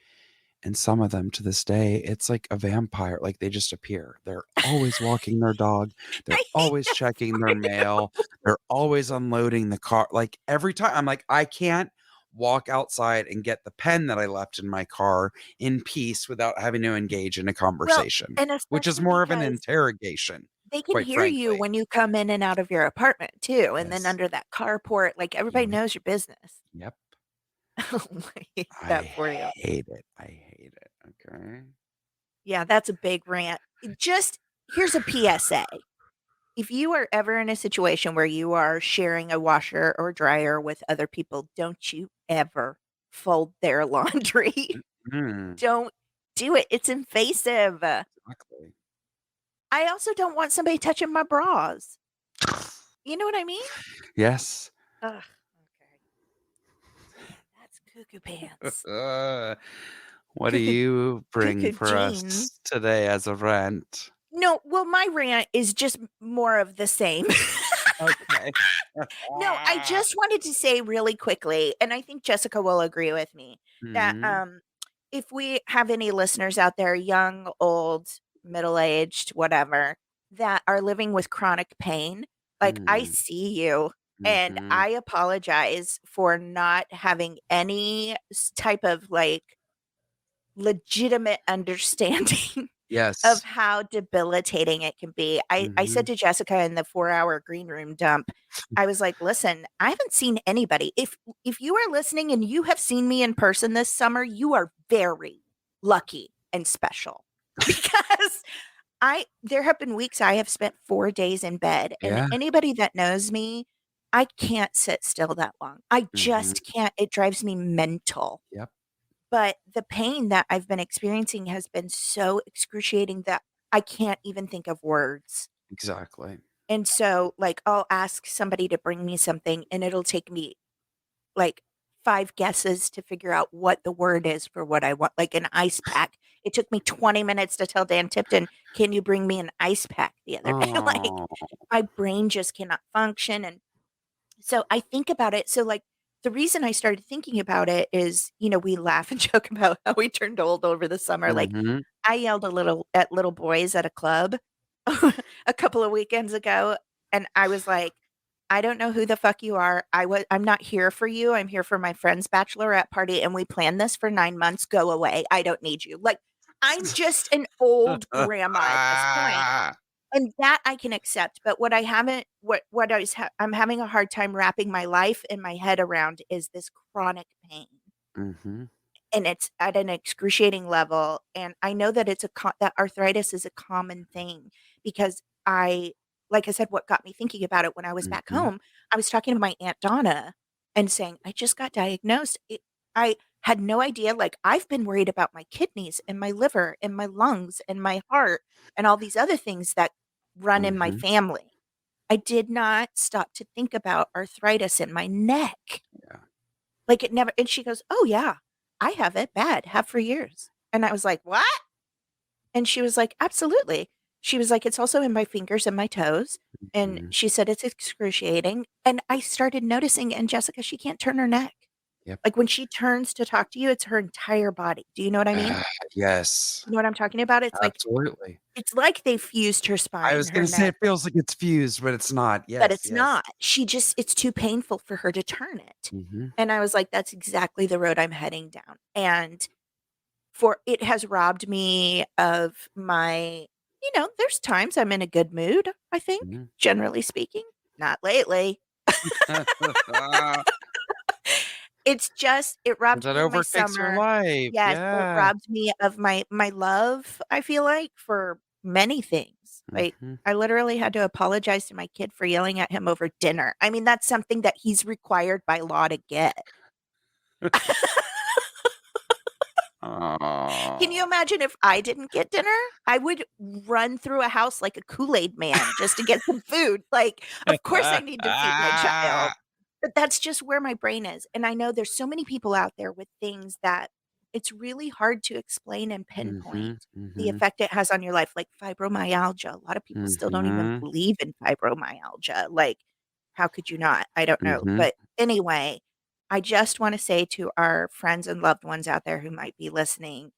and some of them to this day, it's like a vampire, like, they just appear. They're always walking their dog, they're I hate always that checking for their you. mail, they're always unloading the car, like, every time I'm like, "I can't walk outside and get the pen that I left in my car in peace without having to engage in a Well, conversation," and which is especially more of an because interrogation, they can quite hear you frankly. when you come in and out of your apartment too, and then Yes. under that carport, like, everybody Yep, knows your business. yep. Oh, I hate I that for you. hate it, I hate it, okay? Yeah, that's a big rant. Just here's a PSA. If you are ever in a situation where you are sharing a washer or dryer with other people, don't you ever fold their laundry. Mm, Don't do it. It's invasive. exactly. I also don't want somebody touching my bras. You know what I mean? Yes. Ugh, okay. That's cuckoo pants. Uh, what do Cuckoo you bring cuckoo for jeans. us today as a rant? No, well, my rant is just more of the same. Okay. No, I just wanted to say really quickly, and I think Jessica will agree with me, that, Mhm, if we have any listeners out there, young, old, middle-aged, whatever, that are living with chronic pain, like, I mm, see you, and mhm. I apologize for not having any type of, like, legitimate understanding of Yes. how debilitating it can be. I said Mhm. to Jessica in the 4-hour green room dump, I was like, "Listen, I haven't seen anybody. If you are listening and you have seen me in person this summer, you are very lucky and special." Because I there have been weeks I have spent 4 days in bed, and Yeah. anybody that knows me, I can't sit still that long. I Mhm. just can't. It drives me mental. Yep. But the pain that I've been experiencing has been so excruciating that I can't even think of words. Exactly. And so, like, I'll ask somebody to bring me something, and it'll take me, like, 5 guesses to figure out what the word is for what I want, like an ice pack. It took me 20 minutes to tell Dan Tipton, "Can you bring me an ice pack?" the other day. Like, Oh. my brain just cannot function, and so I think about it. So, like, the reason I started thinking about it is, we laugh and joke about how we turned old over the summer. Like, Mhm. I yelled a little at little boys at a club a couple of weekends ago, and I was like, "I don't know who the fuck you are. I'm not here for you. I'm here for my friend's bachelorette party, and we planned this for 9 months. Go away. I don't need you." Like, I'm just an old grandma at this point. And that I can accept, but what I haven't what I'm having a hard time wrapping my life and my head around is this chronic pain, Mhm. and it's at an excruciating level, and I know that that arthritis is a common thing because like I said, what got me thinking about it when I was back Mhm. home, I was talking to my Aunt Donna and saying, "I just got diagnosed." I had no idea, like, I've been worried about my kidneys and my liver and my lungs and my heart and all these other things that run in my Mhm. family. I did not stop to think about arthritis in my neck. Yeah. Like, it never and she goes, "Oh, yeah. I have it bad, have for years." And I was like, "What?" And she was like, "Absolutely." She was like, "It's also in my fingers and my toes." And Mhm. she said, "It's excruciating." And I started noticing, and Jessica, she can't turn her neck. Yep. Like, when she turns to talk to you, it's her entire body. Do you know what I mean? Ah, yes. You know what I'm talking about? Absolutely. It's like they fused her I spine, was her gonna say neck. it feels like it's fused, but it's not. But Yes, it's yes. not. It's too painful for her to turn it. Mhm. And I was like, "That's exactly the road I'm heading down." And for it has robbed me of there's times I'm in a good mood, I think, Mhm. generally speaking. Not lately. It's just it 'Cause robbed that me of my overtakes your summer. life. Yes, it Yeah. robbed me of my love, I feel like, for many things. Like, Mhm. I literally had to apologize to my kid for yelling at him over dinner. I mean, that's something that he's required by law to get. Can you Oh. imagine if I didn't get dinner? I would run through a house like a Kool-Aid man just to get some food. Like, of course I need to feed my child. But that's just where my brain is. And I know there's so many people out there with things that it's really hard to explain and pinpoint Mhm, the mhm, effect it has on your life, like fibromyalgia. A lot of people still don't even mhm, believe in fibromyalgia. Like, how could you not? I don't know. mhm. But anyway, I just want to say to our friends and loved ones out there who might be listening,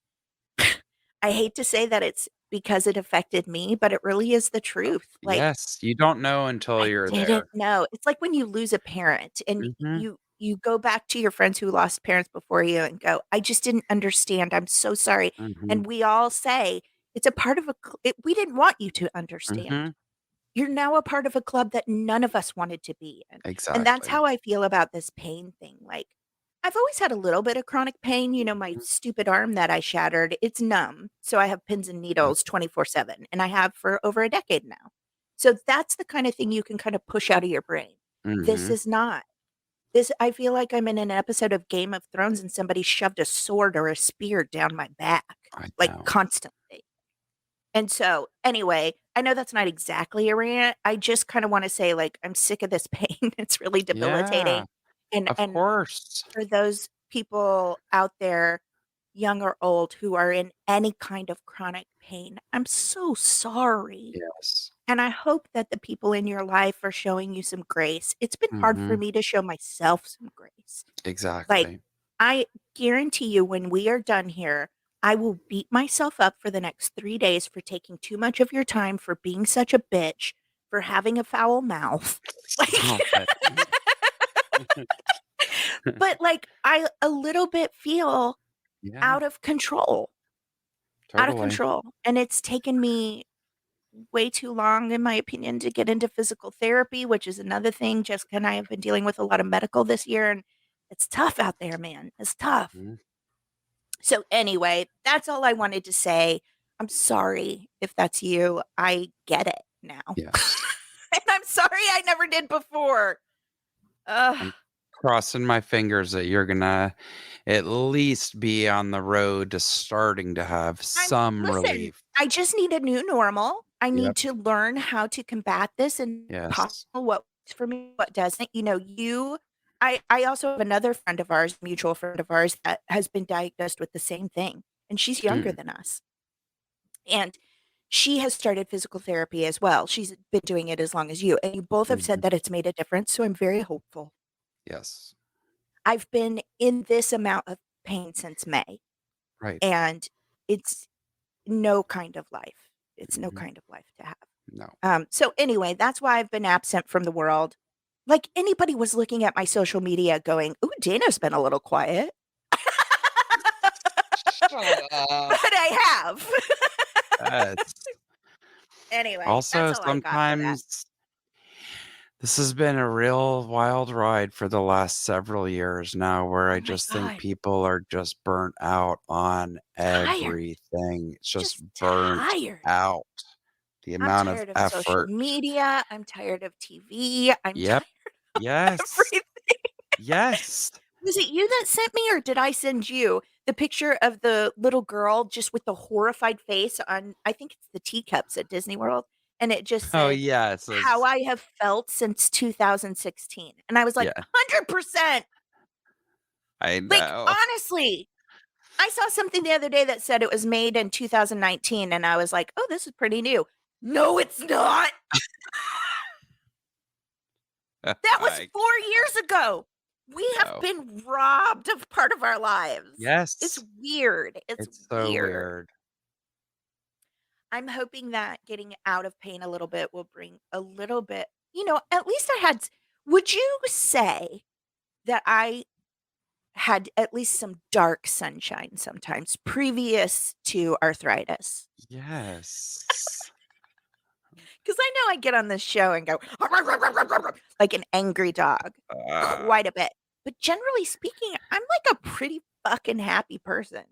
I hate to say that it's because it affected me, but it really is the truth. Like, Yes, you don't know until I you're didn't there. know. It's like when you lose a parent and Mhm, you go back to your friends who lost parents before you and go, "I just didn't understand. I'm so sorry." mhm, And we all say, "It's a part of a we didn't want you to understand. mhm. You're now a part of a club that none of us wanted to be in." And that's Exactly. how I feel about this pain thing. Like, I've always had a little bit of chronic pain, my Mhm. stupid arm that I shattered, it's numb. So I have pins and Yep. needles 24/7, and I have for over a decade now. So that's the kind of thing you can kind of push out of your brain. This Mhm. is not. This I feel like I'm in an episode of Game of Thrones and somebody shoved a sword or a spear down my back, I like, know. constantly. And so, anyway, I know that's not exactly a rant. I just kinda wanna say, like, I'm sick of this pain. It's really Yeah, debilitating. And of course. for those people out there, young or old, who are in any kind of chronic pain, I'm so sorry. Yes. And I hope that the people in your life are showing you some grace. It's been hard for Mhm. me to show myself some grace. Like, Exactly. I guarantee you when we are done here, I will beat myself up for the next 3 days for taking too much of your time, for being such a bitch, for having a foul mouth. Like, Stop it. but, like, I a little bit feel Yeah, out of control, out of totally. control, and it's taken me way too long, in my opinion, to get into physical therapy, which is another thing. Jessica and I have been dealing with a lot of medical this year, and it's tough out there, man. It's tough. Mhm. So, anyway, that's all I wanted to say. I'm sorry if that's you. I get it now. Yes. And I'm sorry I never did before. Ugh. I'm crossing my fingers that you're gonna at least be on the road to starting to have some Listen, relief. I just need a new normal. I Yep. need to learn how to combat this and Yes. possible what works for me, what doesn't. I also have another friend of ours, mutual friend of ours, that has been diagnosed with the same thing, and she's younger Mm. than us. And she has started physical therapy as well. She's been doing it as long as you, and you both have said Mhm. that it's made a difference, so I'm very hopeful. Yes. I've been in this amount of pain since May, Right. and it's no kind of life. It's no Mhm. kind of life to have. No. So anyway, that's why I've been absent from the world. Like, anybody was looking at my social media going, "Ooh, Dana's been a little quiet." Shut up. But I have. Yes. Anyway, that's Also, all I got for that. sometimes this has been a real wild ride for the last several years now where I Oh my just think god. people are just burnt out on Tired. everything. It's just Just burnt tired. out. The I'm amount of tired of social effort. media. I'm tired of TV. I'm Yep. tired of Yes. everything. Yes. Was it you that sent me, or did I send you the picture of the little girl just with the horrified face on, I think it's the teacups at Disney World, and it just Oh, said, yes. "How I have felt since 2016." And I was like, Yeah, 100%. I Like, know. honestly, I saw something the other day that said it was made in 2019, and I was like, "Oh, this is pretty new." No, it's not. That was I 4 years ago. We have know. been robbed of part of our lives. It's Yes. weird. It's It's so weird. weird. I'm hoping that getting out of pain a little bit will bring a little bit, at least I had would you say that I had at least some dark sunshine sometimes previous to arthritis? Yes. 'Cause I know I get on this show and go like an angry dog Uh, quite a bit. But generally speaking, I'm like a pretty fucking happy person.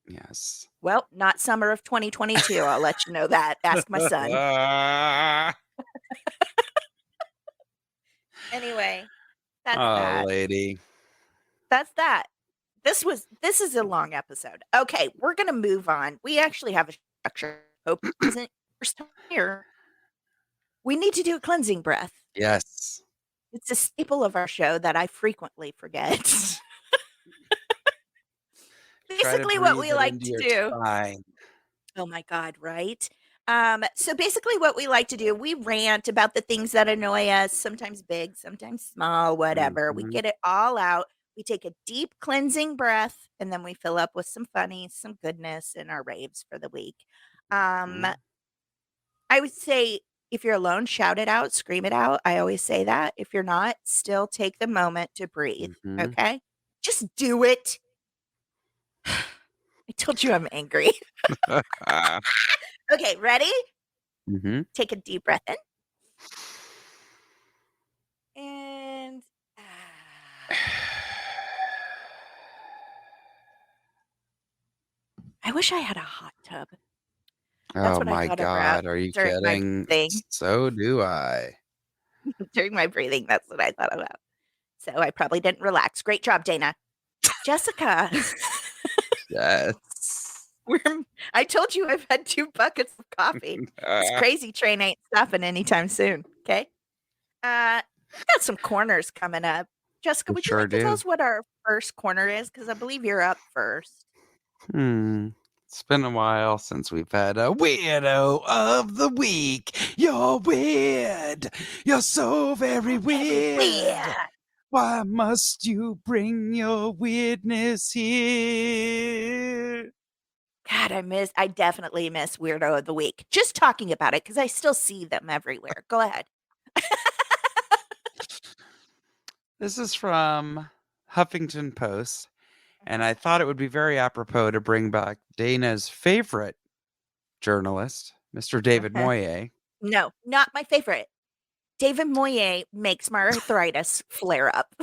yes. Well, not summer of 2022, I'll let you know that. Ask my son. Anyway, that's Oh, that. lady. That's that. This this is a long episode. Okay, we're gonna move on. We actually have a structure. Hope this isn't first time here. We need to do a cleansing breath. Yes. It's a staple of our show that I frequently forget. Try to Basically, what breathe we it like into to your do. spine. Oh my God, right? So basically, what we like to do, we rant about the things that annoy us, sometimes big, sometimes small, whatever. We Mhm, get it all out. We take a deep cleansing breath, and then we fill up with some funny, some goodness in our raves for the week. Um, mhm, I would say if you're alone, shout it out, scream it out. I always say that. If you're not, still take the moment to breathe. mhm. Okay? Just do it. I told you I'm angry. Okay, ready? Mhm. Take a deep breath in. And ah, I wish I had a hot tub. That's Oh what I my thought about god, are you during my kidding? breathing. So do I. During my breathing, that's what I thought about. So I probably didn't relax. Great job, Dana. Jessica, Yes. we're I told you I've had 2 buckets of coffee. This crazy train ain't stopping anytime soon, okay? We've got some corners coming up. Jessica, We would you sure like to tell do. us what our first corner is? Because I believe you're up first. Hmm. It's been a while since we've had a weirdo of the week. You're weird. You're so very Very weird. weird. Why must you bring your weirdness here? God, I definitely miss Weirdo of the Week. Just talking about it because I still see them everywhere. Go ahead. This is from Huffington Post, and Uh-huh, I thought it would be very apropos to bring back Dana's favorite journalist, Mr. David uh-huh. Moye. No, not my favorite. David Moye makes my arthritis flare up.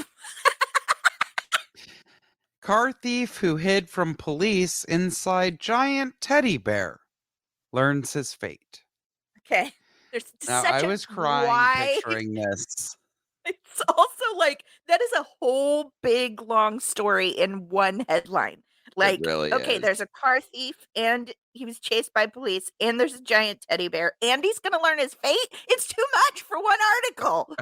Car thief who hid from police inside giant teddy bear learns his fate. Okay. There's Now, I such a was crying wide picturing this. it's also like that is a whole big long story in one headline. It Like, really okay, is. there's a car thief and he was chased by police and there's a giant teddy bear and he's going to learn his fate. It's too much for one article.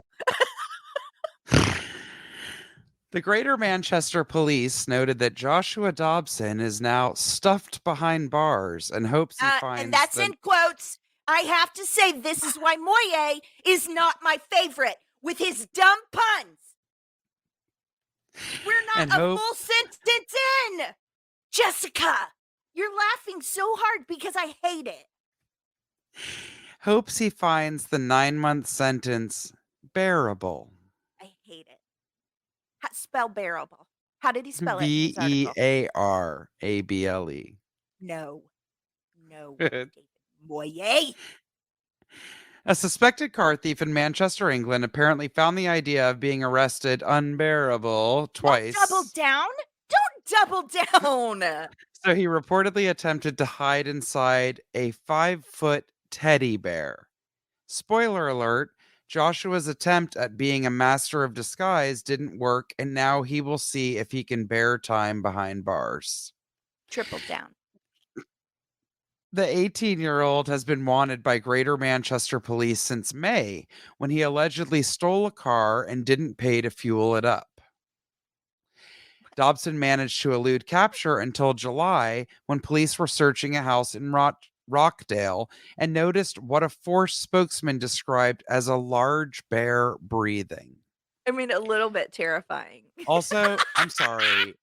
The Greater Manchester Police noted that Joshua Dobson is now stuffed behind bars and hopes he And finds that's the in quotes. I have to say this is why Moye is not my favorite with his dumb puns. We're and not a hope full sentence in. Jessica, you're laughing so hard because I hate it. hopes he finds the 9-month sentence bearable. I hate it. Spell bearable. How did he spell it in his article? Bearable. No, no, David Moye. A suspected car thief in Manchester, England, apparently found the idea of being arrested unbearable Don't double twice. down. Don't double down. So he reportedly attempted to hide inside a 5-foot teddy bear. Spoiler alert, Joshua's attempt at being a master of disguise didn't work, and now he will see if he can bear time behind bars. Triple down. The 18-year-old has been wanted by Greater Manchester Police since May, when he allegedly stole a car and didn't pay to fuel it up. Dobson managed to elude capture until July, when police were searching a house in Rockdale and noticed what a force spokesman described as a large bear breathing. I mean, a little bit terrifying. Also, I'm sorry,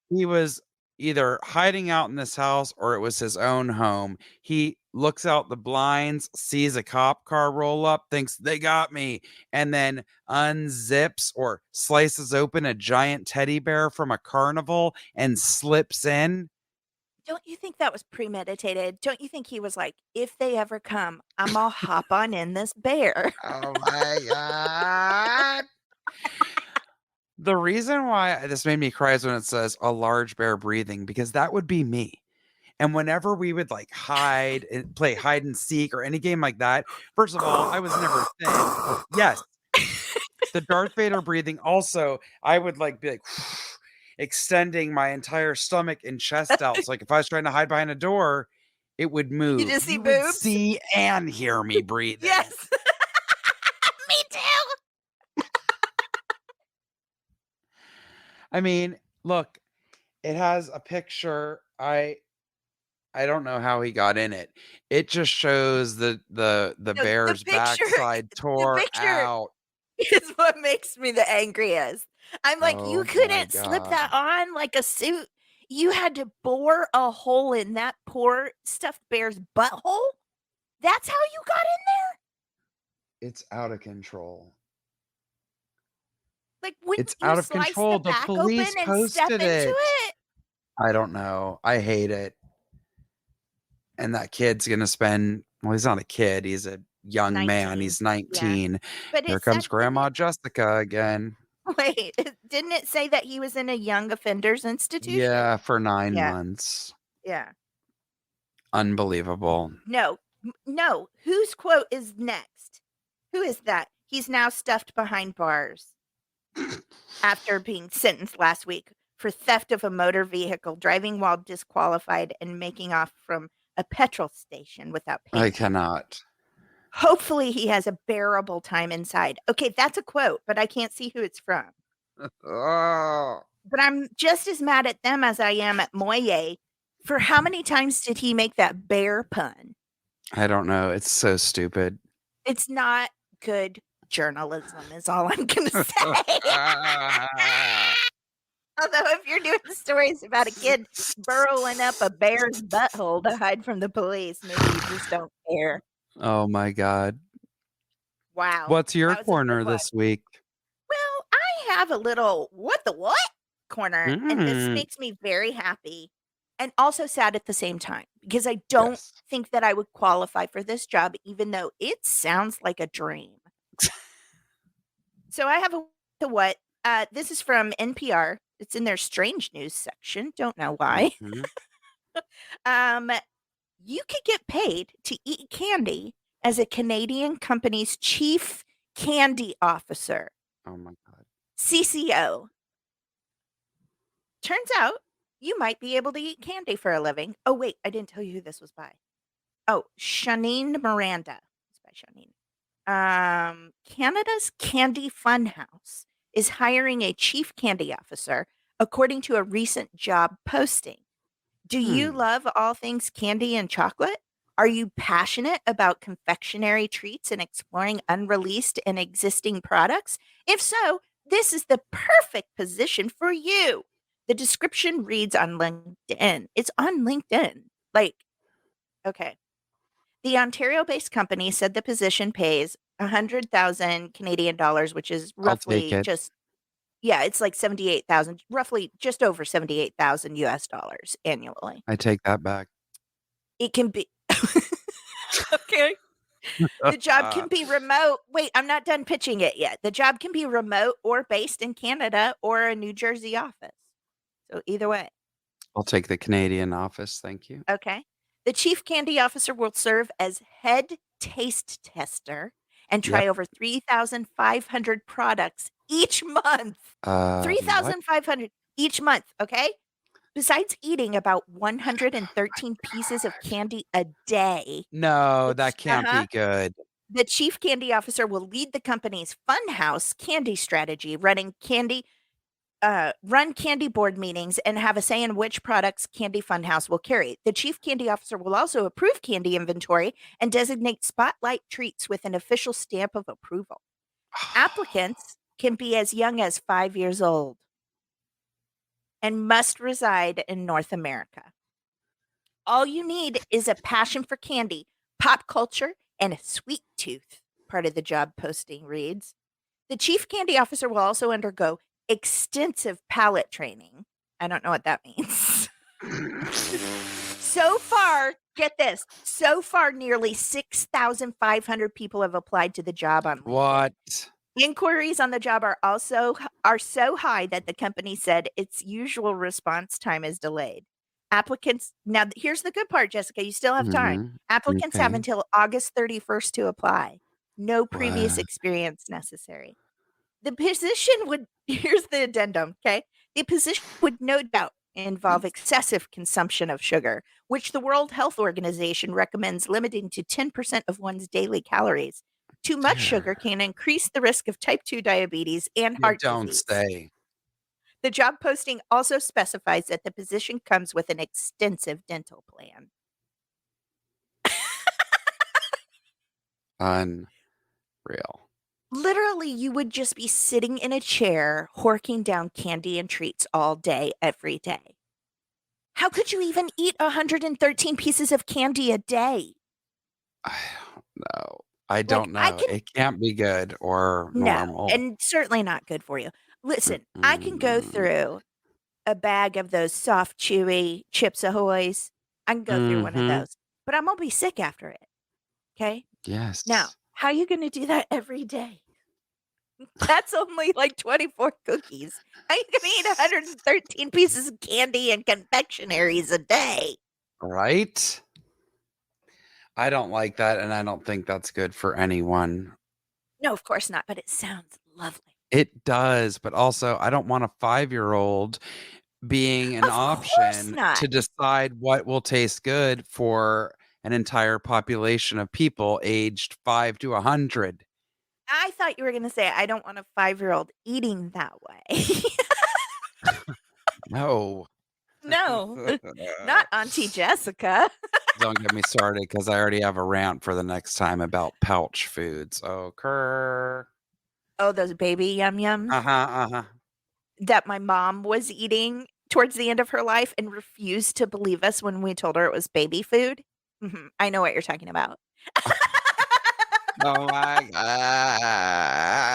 he was either hiding out in this house or it was his own home. He looks out the blinds, sees a cop car roll up, thinks they got me, and then unzips or slices open a giant teddy bear from a carnival and slips in. Don't you think that was premeditated? Don't you think he was like, if they ever come, I'm gonna hop on in this bear? Oh my god. The reason why this made me cry is when it says a large bear breathing, because that would be me. And whenever we would like hide and play hide and seek or any game like that, first of all, I was never thin. Yes, the Darth Vader breathing. Also, I would like be like, extending my entire stomach and chest out. So like if I was trying to hide behind a door, it would You move. just see You would boobs? see and hear me breathing. Yes. Me too. I mean, look, it has a picture. I don't know how he got in it. It just shows the No, the bear's picture backside the tore picture out. is what makes me the angriest. I'm like, "You Oh my couldn't slip god. that on like a suit. You had to bore a hole in that poor stuffed bear's butthole? That's how you got in there? It's out of control. Like, wouldn't It's you out of slice the control. The back open police and step posted into it. it?" I don't know. I hate it. And that kid's gonna spend, well, he's not a kid, he's a young man, 19. he's Yeah. 19. But Here it said comes didn't Grandma it Jessica again. wait, didn't it say that he was in a young offenders institution? Yeah, for 9 Yeah, months. yeah. Unbelievable. No, no. Whose quote is next? Who is that? He's now stuffed behind bars after being sentenced last week for theft of a motor vehicle, driving while disqualified, and making off from a petrol station without I payment. cannot. Hopefully, he has a bearable time inside. Okay, that's a quote, but I can't see who it's from. Oh, But I'm just as mad at them as I am at Moye for how many times did he make that bear pun? I don't know, it's so stupid. It's not good journalism is all I'm gonna say. Although if you're doing stories about a kid burrowing up a bear's butthole to hide from the police, maybe you just don't care. Oh my god. Wow, What's your that was a good corner one. this week? Well, I have a little "what the what?" corner, and this Mm, makes me very happy and also sad at the same time because I don't yes. think that I would qualify for this job even though it sounds like a dream. So I have a the what. This is from NPR. It's in their strange news section. Don't know why. Mhm. Um, you could get paid to eat candy as a Canadian company's chief candy officer, Oh my god. CCO. Turns out you might be able to eat candy for a living. Oh, wait, I didn't tell you who this was by. Oh, Shanine Miranda. It's by Shanine. Canada's Candy Funhouse is hiring a chief candy officer, according to a recent job posting. Do you Hmm. love all things candy and chocolate? Are you passionate about confectionery treats and exploring unreleased and existing products? If so, this is the perfect position for you. The description reads on LinkedIn. It's on LinkedIn. Like, okay. The Ontario-based company said the position pays 100,000 Canadian dollars, which is I'll take roughly it. just yeah, it's like 78,000, roughly just over 78,000 US dollars annually. I take that back. It can be okay. The job can be remote. Wait, I'm not done pitching it yet. The job can be remote or based in Canada or a New Jersey office. So either way. I'll take the Canadian office, thank you. Okay. The chief candy officer will serve as head taste tester and try Yep. over 3,500 products each month. What? 3,500 each month, okay? Besides eating about 113 pieces of candy a day, No, the that ch can't uh-huh. be good. The chief candy officer will lead the company's funhouse candy strategy, run candy board meetings and have a say in which products Candy Funhouse will carry. The chief candy officer will also approve candy inventory and designate spotlight treats with an official stamp of approval. Applicants can be as young as 5 years old and must reside in North America. All you need is a passion for candy, pop culture, and a sweet tooth, part of the job posting reads. The chief candy officer will also undergo extensive palate training. I don't know what that means. So far, get this. So far, nearly 6,500 people have applied to the job on LinkedIn. What? Inquiries on the job are so high that the company said its usual response time is delayed. Applicants now here's the good part, Jessica, you still have time. Mhm. Applicants have Okay. until August 31st to apply. No previous What? experience necessary. The position would here's the addendum, okay? The position would no doubt involve excessive consumption of sugar, which the World Health Organization recommends limiting to 10% of one's daily calories. Too much sugar There. can increase the risk of type 2 diabetes and You heart don't disease. say. The job posting also specifies that the position comes with an extensive dental plan. Unreal. Literally, you would just be sitting in a chair, horking down candy and treats all day, every day. How could you even eat 113 pieces of candy a day? I don't know. I Like, don't I know. can It can't be good or no, normal. and certainly not good for you. Listen, I can go Mm-mm. through a bag of those soft, chewy Chips Ahoys. I can go through one of Mhm. those, but I'm gonna be sick after it, okay? Now, Yes. how are you gonna do that every day? That's only like 24 cookies. How you gonna eat 113 pieces of candy and confectionaries a day? Right? I don't like that, and I don't think that's good for anyone. No, of course not, but it sounds lovely. It does, but also I don't want a 5-year-old being an Of course option not. to decide what will taste good for an entire population of people aged 5 to 100. I thought you were gonna say, "I don't want a 5-year-old eating that way." No. No, not Auntie Jessica. Don't get me started because I already have a rant for the next time about pouch foods. Okay. Oh, those baby Yum Yums Uh-huh, uh-huh. that my mom was eating towards the end of her life and refused to believe us when we told her it was baby food. Mhm, I know what you're talking about. Oh my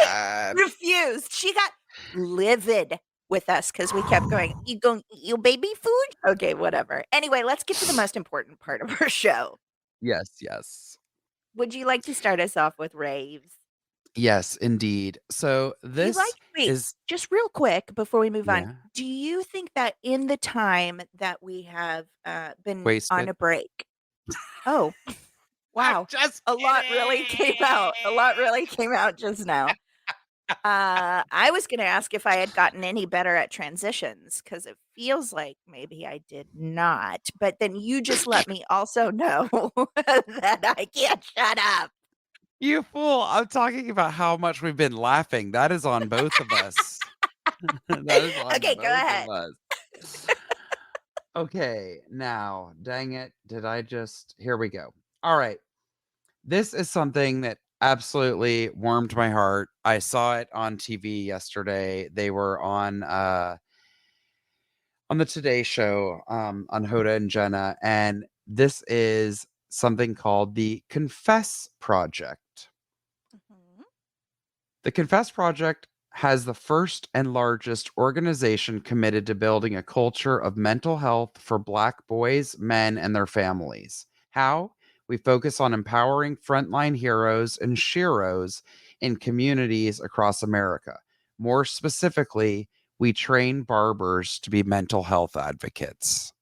god. Refused. She got livid with us because we kept going, "You gonna eat your baby food?" Okay, whatever. Anyway, let's get to the most important part of our show. Yes, yes. Would you like to start us off with raves? Yes, indeed. So Do you like this wait, is just real quick before we move on, yeah, do you think that in the time that we have, been on wasted. a break oh, I'm wow, just a lot really came out. A lot kidding. really came out just now. I was gonna ask if I had gotten any better at transitions because it feels like maybe I did not, but then you just let me also know that I can't shut up. You fool. I'm talking about how much we've been laughing. That is on both of us. That is on Okay, go both of ahead. us. Okay, now, dang it. Did I just here we go. All right. This is something that absolutely warmed my heart. I saw it on TV yesterday. They were on the Today Show, on Hoda and Jenna, and this is something called the Confess Project. Mhm, The Confess Project has the first and largest organization committed to building a culture of mental health for Black boys, men, and their families. How? We focus on empowering frontline heroes and sheroes in communities across America. More specifically, we train barbers to be mental health advocates.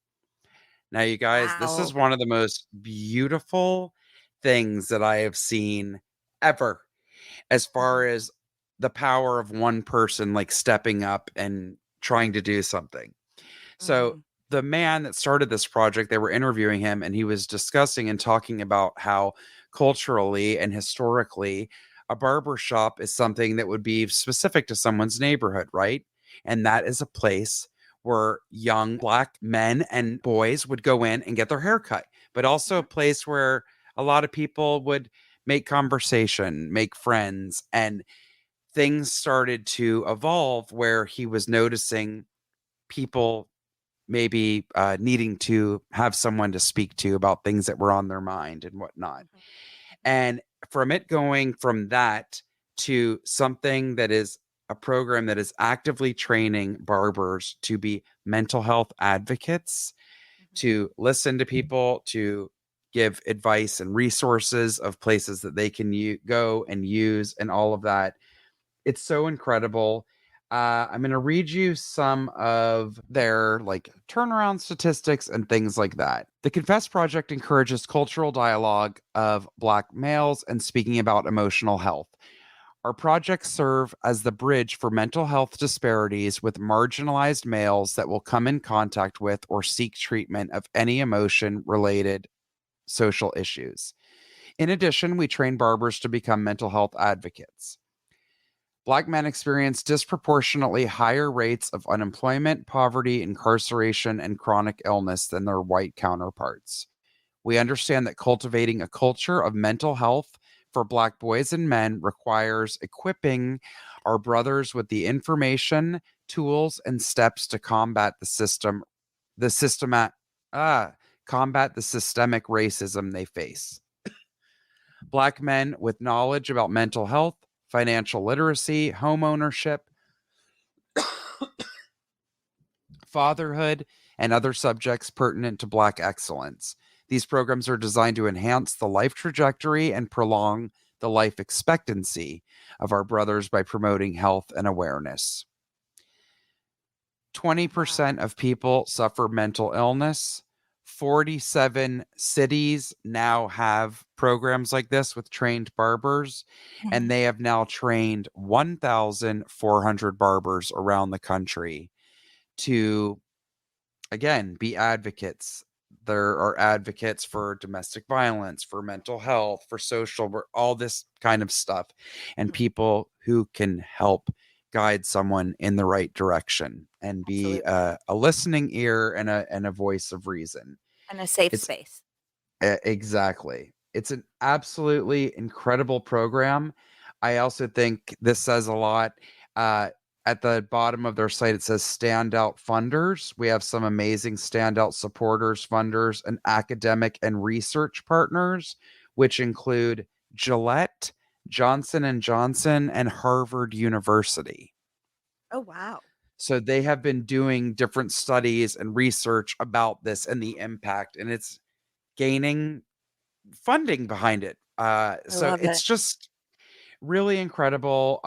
Now, you guys, this is wow. one of the most beautiful things that I have seen ever as far Mhm, as the power of one person like stepping up and trying to do something. So mhm, the man that started this project, they were interviewing him and he was discussing and talking about how culturally and historically a barber shop is something that would be specific to someone's neighborhood, right? And that is a place where young Black men and boys would go in and get their hair cut, but also a mhm, place where a lot of people would make conversation, make friends, and things started to evolve where he was noticing people maybe needing to have someone to speak to about things that were on their mind and whatnot. mhm, mhm, And from it going from that to something that is a program that is actively training barbers to be mental health advocates, mhm, to listen to people, to give advice and resources of places that they can go and use and all of that. It's so incredible. I'm going to read you some of their like turnaround statistics and things like that. The Confess Project encourages cultural dialogue of Black males and speaking about emotional health. Our projects serve as the bridge for mental health disparities with marginalized males that will come in contact with or seek treatment of any emotion related social issues. In addition, we train barbers to become mental health advocates. Black men experience disproportionately higher rates of unemployment, poverty, incarceration, and chronic illness than their white counterparts. We understand that cultivating a culture of mental health for Black boys and men requires equipping our brothers with the information, tools, and steps to the systemat, combat the systemic racism they face. Black men with knowledge about mental health, financial literacy, home ownership, fatherhood, and other subjects pertinent to Black excellence. These programs are designed to enhance the life trajectory and prolong the life expectancy of our brothers by promoting health and awareness. Wow. 20% of people suffer mental illness. 47 cities now have programs like this with trained barbers, and Mhm. they have now trained 1,400 barbers around the country to, again, be advocates. There are advocates for domestic violence, for mental health, for social work, all this kind of stuff, and Mhm. people who can help guide someone in the right direction and be Absolutely. a listening ear and a voice of reason. And a safe It's space. exactly. It's an absolutely incredible program. I also think this says a lot. Uh, at the bottom of their site, it says standout funders. We have some amazing standout supporters, funders, and academic and research partners, which include Gillette, Johnson and Johnson, and Harvard University. Oh, wow. So they have been doing different studies and research about this and the impact, and it's gaining funding behind it. I So love it's it. just really incredible.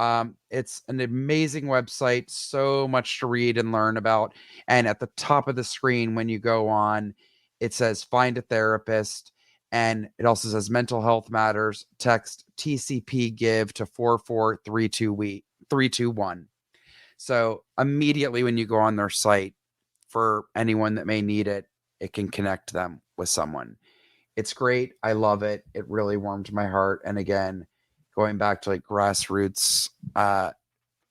It's an amazing website, so much to read and learn about. And at the top of the screen, when you go on, it says find a therapist. And it also says mental health matters. Text TCP give to 44321. So immediately when you go on their site, for anyone that may need it, it can connect them with someone. It's great. I love it. It really warmed my heart. And again, going back to like grassroots,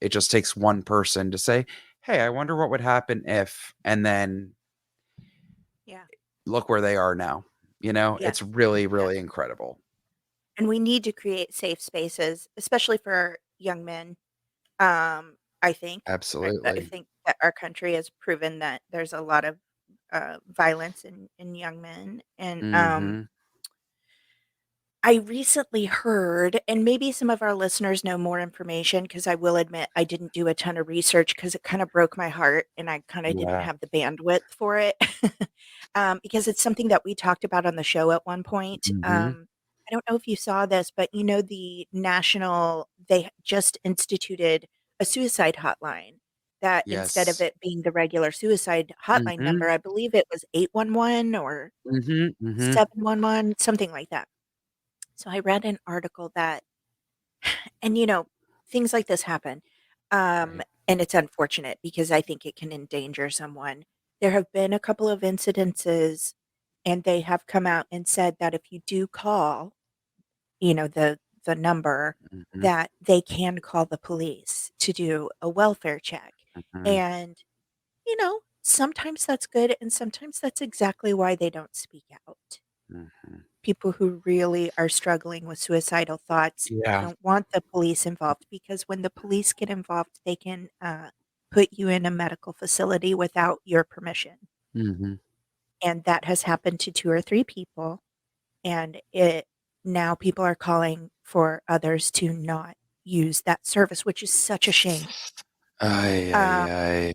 it just takes one person to say, "Hey, I wonder what would happen if," and then Yeah. look where they are now. It's Yes. really, Yeah. really incredible. And we need to create safe spaces, especially for young men. I think. I Absolutely. think that our country has proven that there's a lot of violence in young men, and Mhm. I recently heard, and maybe some of our listeners know more information because I will admit I didn't do a ton of research because it kind of broke my heart and I kind of didn't Yeah. have the bandwidth for it. Because it's something that we talked about on the show at one point. Mhm. I don't know if you saw this, but they just instituted a suicide hotline that instead of Yes. it being the regular suicide hotline Mhm. number, I believe it was 811 or Mhm. Mhm. 711, something like that. So I read an article that and, things like this happen, Right. and it's unfortunate because I think it can endanger someone. There have been a couple of incidences, and they have come out and said that if you do call, the number, Mhm. that they can call the police to do a welfare check, Mhm. and, sometimes that's good, and sometimes that's exactly why they don't speak out. Mhm. People who really are struggling with suicidal thoughts Yeah. don't want the police involved because when the police get involved, they can put you in a medical facility without your permission. Mhm. And that has happened to 2 or 3 people. And it now people are calling for others to not use that service, which is such a shame. Ay, ay, Um, ay.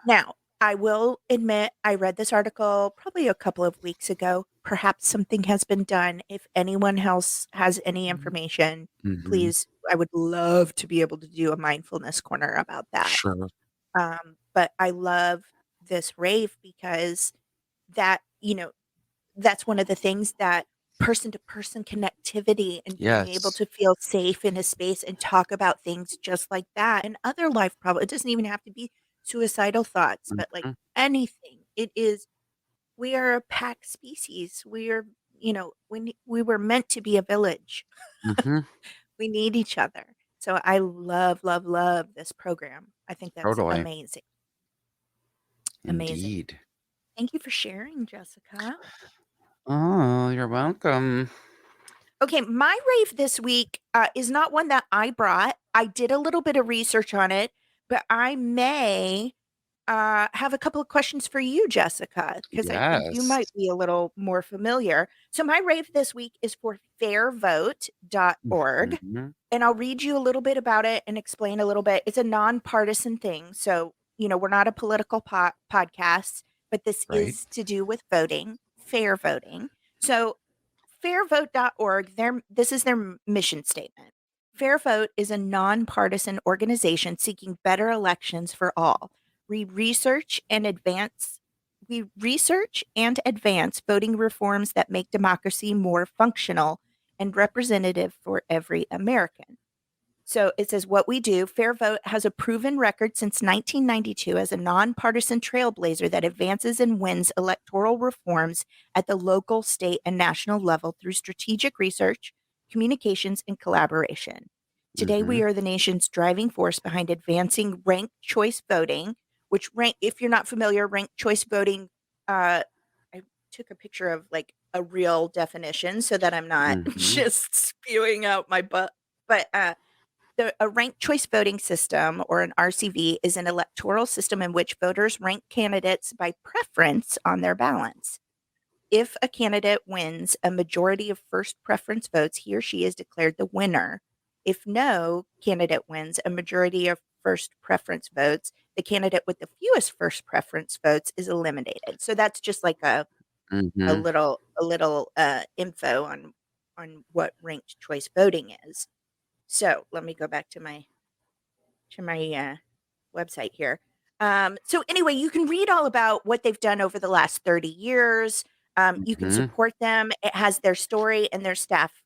Now, I will admit I read this article probably a couple of weeks ago. Perhaps something has been done. If anyone else has any information, Mhm. please, I would love to be able to do a mindfulness corner about that. Sure. But I love this rave because that, that's one of the things that person to person connectivity and being able Yes. to feel safe in a space and talk about things just like that and other life problems. It doesn't even have to be suicidal thoughts, but like Mhm. anything. It is we are a pack species. We are, we were meant to be a village. Mhm. We need each other. So I love, love, love this program. I think that's Totally. amazing. Amazing. Indeed. Thank you for sharing, Jessica. Oh, you're welcome. Okay, my rave this week is not one that I brought. I did a little bit of research on it, but I may have a couple of questions for you, Jessica, because I think you Yes. might be a little more familiar. So, my rave this week is for fairvote.org. Mhm. And I'll read you a little bit about it and explain a little bit. It's a nonpartisan thing. So, we're not a political podcast, but this Right. is to do with voting, fair voting. So, fairvote.org, this is their mission statement. Fair Vote is a nonpartisan organization seeking better elections for all. We research and advance we research and advance voting reforms that make democracy more functional and representative for every American. So it says what we do. Fair Vote has a proven record since 1992 as a nonpartisan trailblazer that advances and wins electoral reforms at the local, state, and national level through strategic research, communications, and collaboration. Today, we Mhm. are the nation's driving force behind advancing ranked choice voting, if you're not familiar, ranked choice voting, I took a picture of like a real definition so that I'm not Mhm. just spewing out my butt. But a ranked choice voting system, or an RCV, is an electoral system in which voters rank candidates by preference on their ballots. If a candidate wins a majority of first preference votes, he or she is declared the winner. If no candidate wins a majority of first preference votes, the candidate with the fewest first preference votes is eliminated. So that's just like Mhm. a little info on what ranked choice voting is. So let me go back to my website here. So anyway, you can read all about what they've done over the last 30 years. You can Mhm. support them. It has their story and their staff,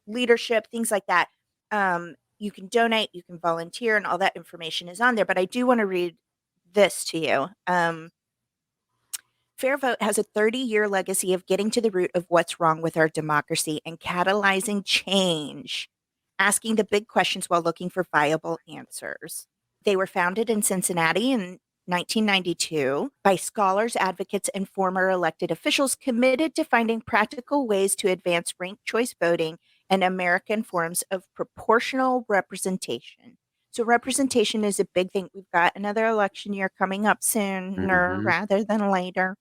leadership, things like that. You can donate, you can volunteer, and all that information is on there. But I do want to read this to you. Fair Vote has a 30-year legacy of getting to the root of what's wrong with our democracy and catalyzing change, asking the big questions while looking for viable answers. They were founded in Cincinnati in 1992 by scholars, advocates, and former elected officials committed to finding practical ways to advance ranked choice voting and American forms of proportional representation. So, representation is a big thing. We've got another election year coming up sooner Mhm. rather than later.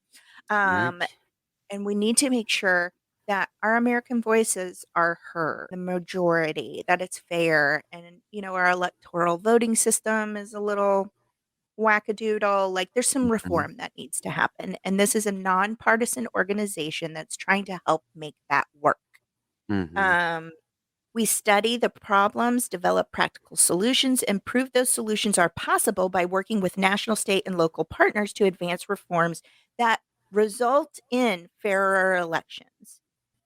Um, Right. and we need to make sure that our American voices are heard, the majority, that it's fair. And, our electoral voting system is a little wackadoodle. Like there's some Mhm. reform that needs to happen. And this is a nonpartisan organization that's trying to help make that work. Mhm. Um, we study the problems, develop practical solutions, and prove those solutions are possible by working with national, state, and local partners to advance reforms that result in fairer elections.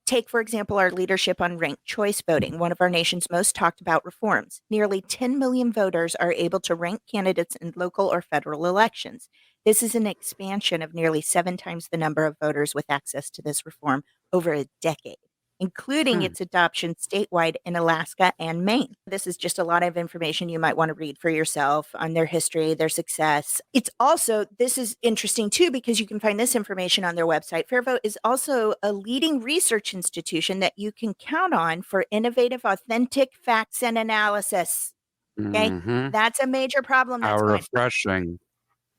Take, for example, our leadership on ranked choice voting, one of our nation's most talked about reforms. Nearly 10 million voters are able to rank candidates in local or federal elections. This is an expansion of nearly 7 times the number of voters with access to this reform over a decade, including Hmm. its adoption statewide in Alaska and Maine. This is just a lot of information you might want to read for yourself on their history, their success. It's also, this is interesting too, because you can find this information on their website. Fairvote is also a leading research institution that you can count on for innovative, authentic facts and analysis. Okay. Mhm. That's a major problem How that's going. refreshing.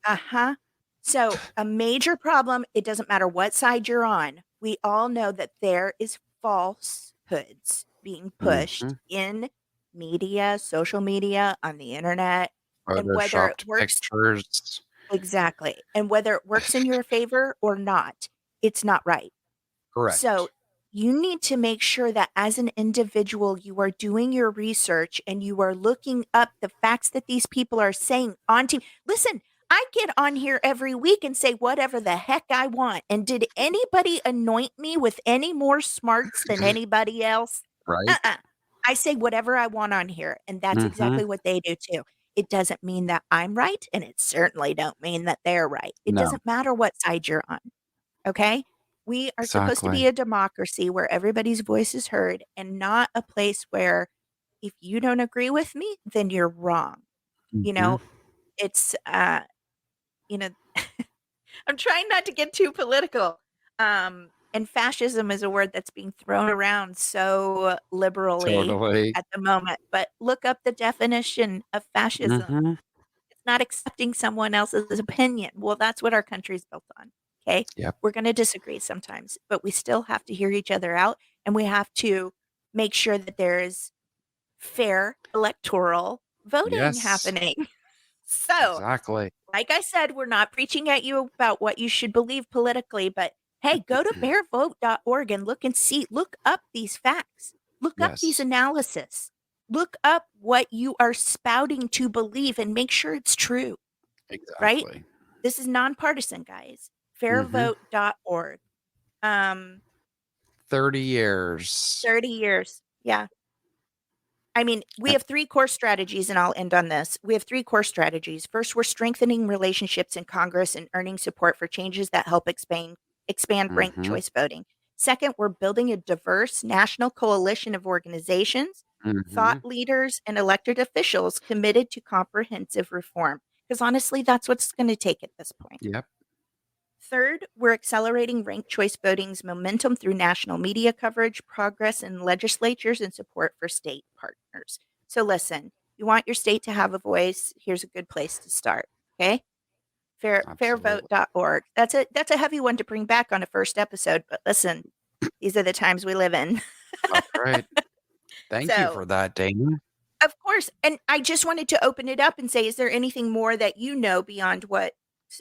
Uh-huh. So, a major problem, it doesn't matter what side you're on. We all know that there is falsehoods being pushed Mhm. in media, social media, on the internet, and whether it Photoshopped works pictures. exactly, and whether it works in your favor or not, it's not right. So, Correct. you need to make sure that as an individual, you are doing your research and you are looking up the facts that these people are saying on TV. Listen, I get on here every week and say whatever the heck I want. And did anybody anoint me with any more smarts than anybody else? Right? Uh-uh. I say whatever I want on here, and that's Mhm. exactly what they do too. It doesn't mean that I'm right, and it certainly don't mean that they're right. It No. doesn't matter what side you're on, okay? We are supposed to be Exactly. a democracy where everybody's voice is heard and not a place where if you don't agree with me, then you're wrong. You Mhm. know, it's you know, I'm trying not to get too political. And fascism is a word that's being thrown around so liberally Totally. at the moment, but look up the definition of fascism. Mhm. It's not accepting someone else's opinion. Well, that's what our country's built on. Okay. Yep. We're going to disagree sometimes, but we still have to hear each other out and we have to make sure that there is fair electoral voting Yes. happening. So, Exactly. like I said, we're not preaching at you about what you should believe politically, but hey, go to bearvote.org and look up these facts. Look up these Yes. analysis. Look up what you are spouting to believe and make sure it's true, right? Exactly. This is nonpartisan, guys. Mhm. Fairvote.org. Um, 30 years. 30 years. Yeah. I mean, we And have 3 core strategies, and I'll end on this. We have 3 core strategies. First, we're strengthening relationships in Congress and earning support for changes that help expand ranked mhm. choice voting. Second, we're building a diverse national coalition of organizations, thought Mhm. leaders, and elected officials committed to comprehensive reform. Because honestly, that's what's going to take at this point. Yep. Third, we're accelerating ranked choice voting's momentum through national media coverage, progress in legislatures, and support for state partners. So, listen, you want your state to have a voice? Here's a good place to start. Okay, Absolutely. fairvote.org. That's a heavy one to bring back on a first episode, but listen, these are the times we live in. That's right. Thank you So, for that, Dana. of course, and I just wanted to open it up and say, is there anything more that you know beyond what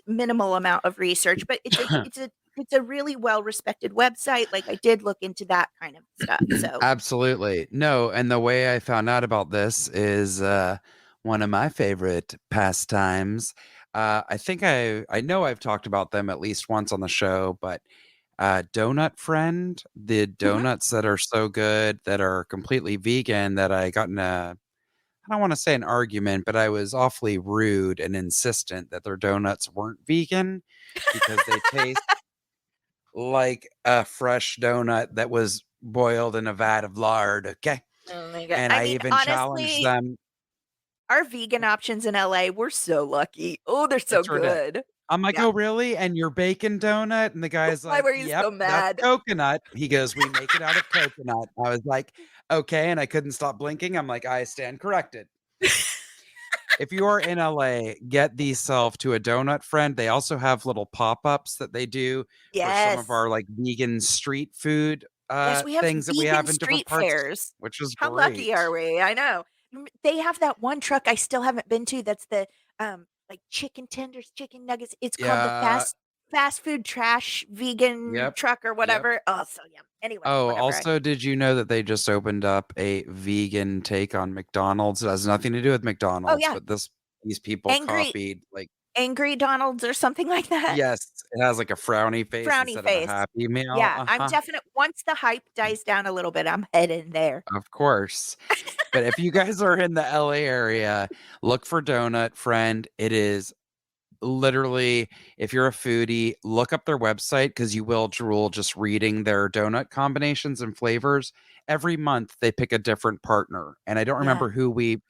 minimal amount of research? But it's a really well respected website. Like I did look into that kind of stuff. So Absolutely. No, and the way I found out about this is one of my favorite pastimes. I think I know I've talked about them at least once on the show, but Donut Friend, the mhm. donuts that are so good that are completely vegan that I got in a I don't want to say an argument, but I was awfully rude and insistent that their donuts weren't vegan because they taste like a fresh donut that was boiled in a vat of lard, okay? Oh my god! And I I mean, even challenged honestly, them. our vegan options in LA, we're so lucky. Oh, they're so It's ridiculous. good. I'm like, Yeah. "Oh, really? And your bacon donut?" And the guy's Why like, were you "Yep, so that's mad? coconut." He goes, "We make it out of coconut." I was like, "Okay," and I couldn't stop blinking. I'm like, "I stand corrected." If you are in LA, get these self to a donut friend. They also have little pop-ups that they do for some of Yes. our, like, vegan street food, Yes, we have things that we vegan have in different street parts, fairs. which is How lucky are great. we? I know. They have that one truck I still haven't been to that's the, like, chicken tenders, chicken nuggets. It's called the Yeah, fast food trash vegan yep, truck or yep. whatever. Oh, so yum. Anyway, Oh, whatever. also, did you know that they just opened up a vegan take on McDonald's? It has nothing to do with Oh, McDonald's, yeah. but these people Angry copied, like Angry Donald's or something like that. yes, it has, like, a frowny face Frowny instead of a face. happy meal, Yeah, I'm uh-huh, definite once the hype dies down a little bit, I'm heading there. of course. But if you guys are in the LA area, look for Donut Friend. It is literally, if you're a foodie, look up their website because you will drool just reading their donut combinations and flavors. Every month they pick a different partner. And I don't Yeah. remember who we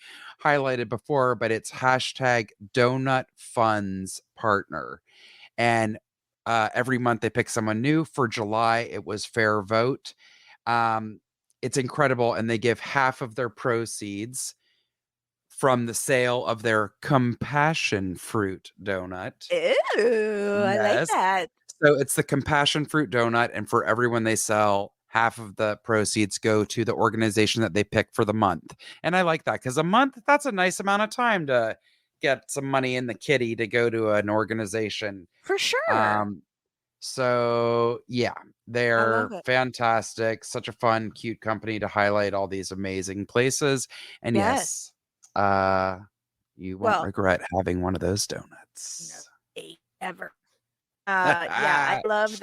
highlighted before, but it's hashtag donut funds partner. And every month they pick someone new. For July, it was Fair Vote. Um, it's incredible. And they give half of their proceeds from the sale of their compassion fruit donut. Ooh, I like Yes. that. So it's the compassion fruit donut, and for everyone they sell, half of the proceeds go to the organization that they pick for the month. And I like that because a month, that's a nice amount of time to get some money in the kitty to go to an organization. For sure. Um, so yeah, I love they're it. fantastic. Such a fun, cute company to highlight all these amazing places. And Yes. yes, uh You won't Well, regret having one of those no, donuts. ever. Yeah, I love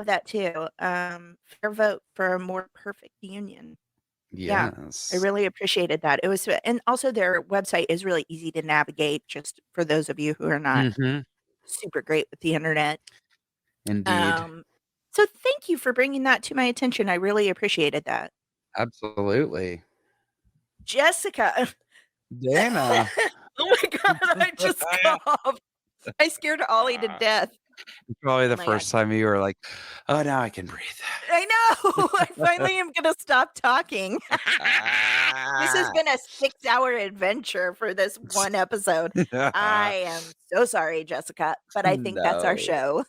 that too. Fair vote for a more perfect union. Yeah, I Yes. really appreciated that. It was, and also their website is really easy to navigate, just for those of you who are not Mhm. super great with the internet. Indeed. Um, so thank you for bringing that to my attention. I really appreciated that. Absolutely. Jessica. Dana. Oh my God, I just coughed. I scared Ollie to death. Probably Oh the my God. first time you were like, "Oh, now I can breathe." I know. I finally am going to stop talking. This has been a 6-hour adventure for this one episode. I am so sorry, Jessica, but I think that's our No. show.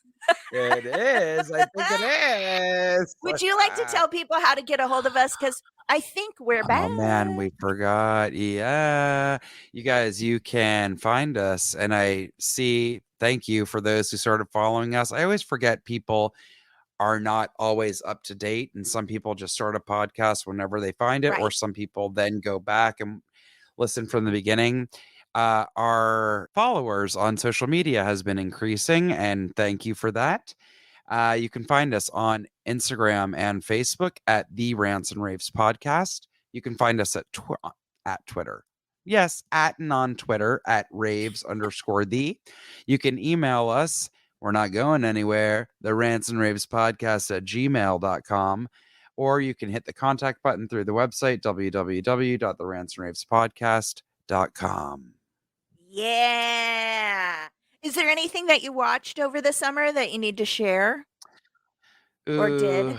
It is. I think it is. Would you like to tell people how to get a hold of us? Because I think we're Oh, back. man, we forgot. Yeah. You guys, you can find us, and I see thank you for those who started following us. I always forget people are not always up to date, and some people just start a podcast whenever they find it, or Right. some people then go back and listen from the beginning. Our followers on social media has been increasing, and thank you for that. You can find us on Instagram and Facebook at the Rants and Raves Podcast. You can find us at Twitter. Yes, at and on Twitter at raves underscore the. You can email us. We're not going anywhere. The Rants and Raves Podcast at gmail.com. Or you can hit the contact button through the website, www.therantsandravespodcast.com. Yeah. Is there anything that you watched over the summer that you need to share or Ooh, did?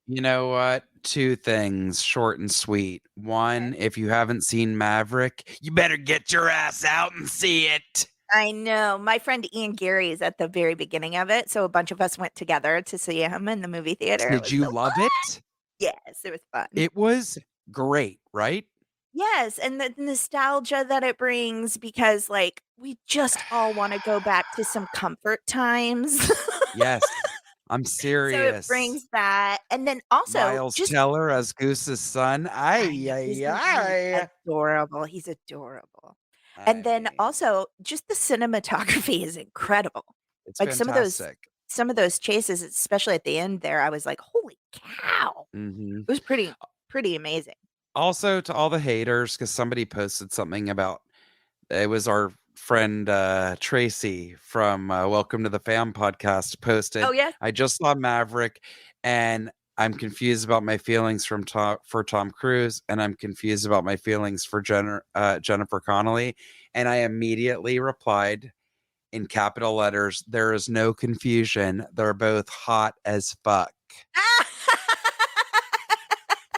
you know what? Two things, short and sweet. One, Okay. if you haven't seen Maverick, you better get your ass out and see it. I know. My friend Ian Gary is at the very beginning of it, so a bunch of us went together to see him in the movie theater. It Did was you so love fun. it? Yes, it was fun. It was great, right? Yes, and the nostalgia that it brings because, like, we just all wanna go back to some comfort times. Yes, I'm So it serious. brings that, and then also Miles just Teller as Goose's son. I know, he's Ay. adorable, he's adorable. I And then mean, also, just the cinematography is incredible. it's Like, fantastic. some of those chases, especially at the end there, I was like, "Holy cow." Mhm. It was pretty amazing. Also, to all the haters, because somebody posted something about it was our friend, Tracy from, Welcome to the Fam podcast Oh, posted, yes? "I just saw Maverick, and I'm confused about my feelings for Tom Cruise, and I'm confused about my feelings for Jennifer Connelly," and I immediately replied in capital letters, "There is no confusion. They're both hot as fuck."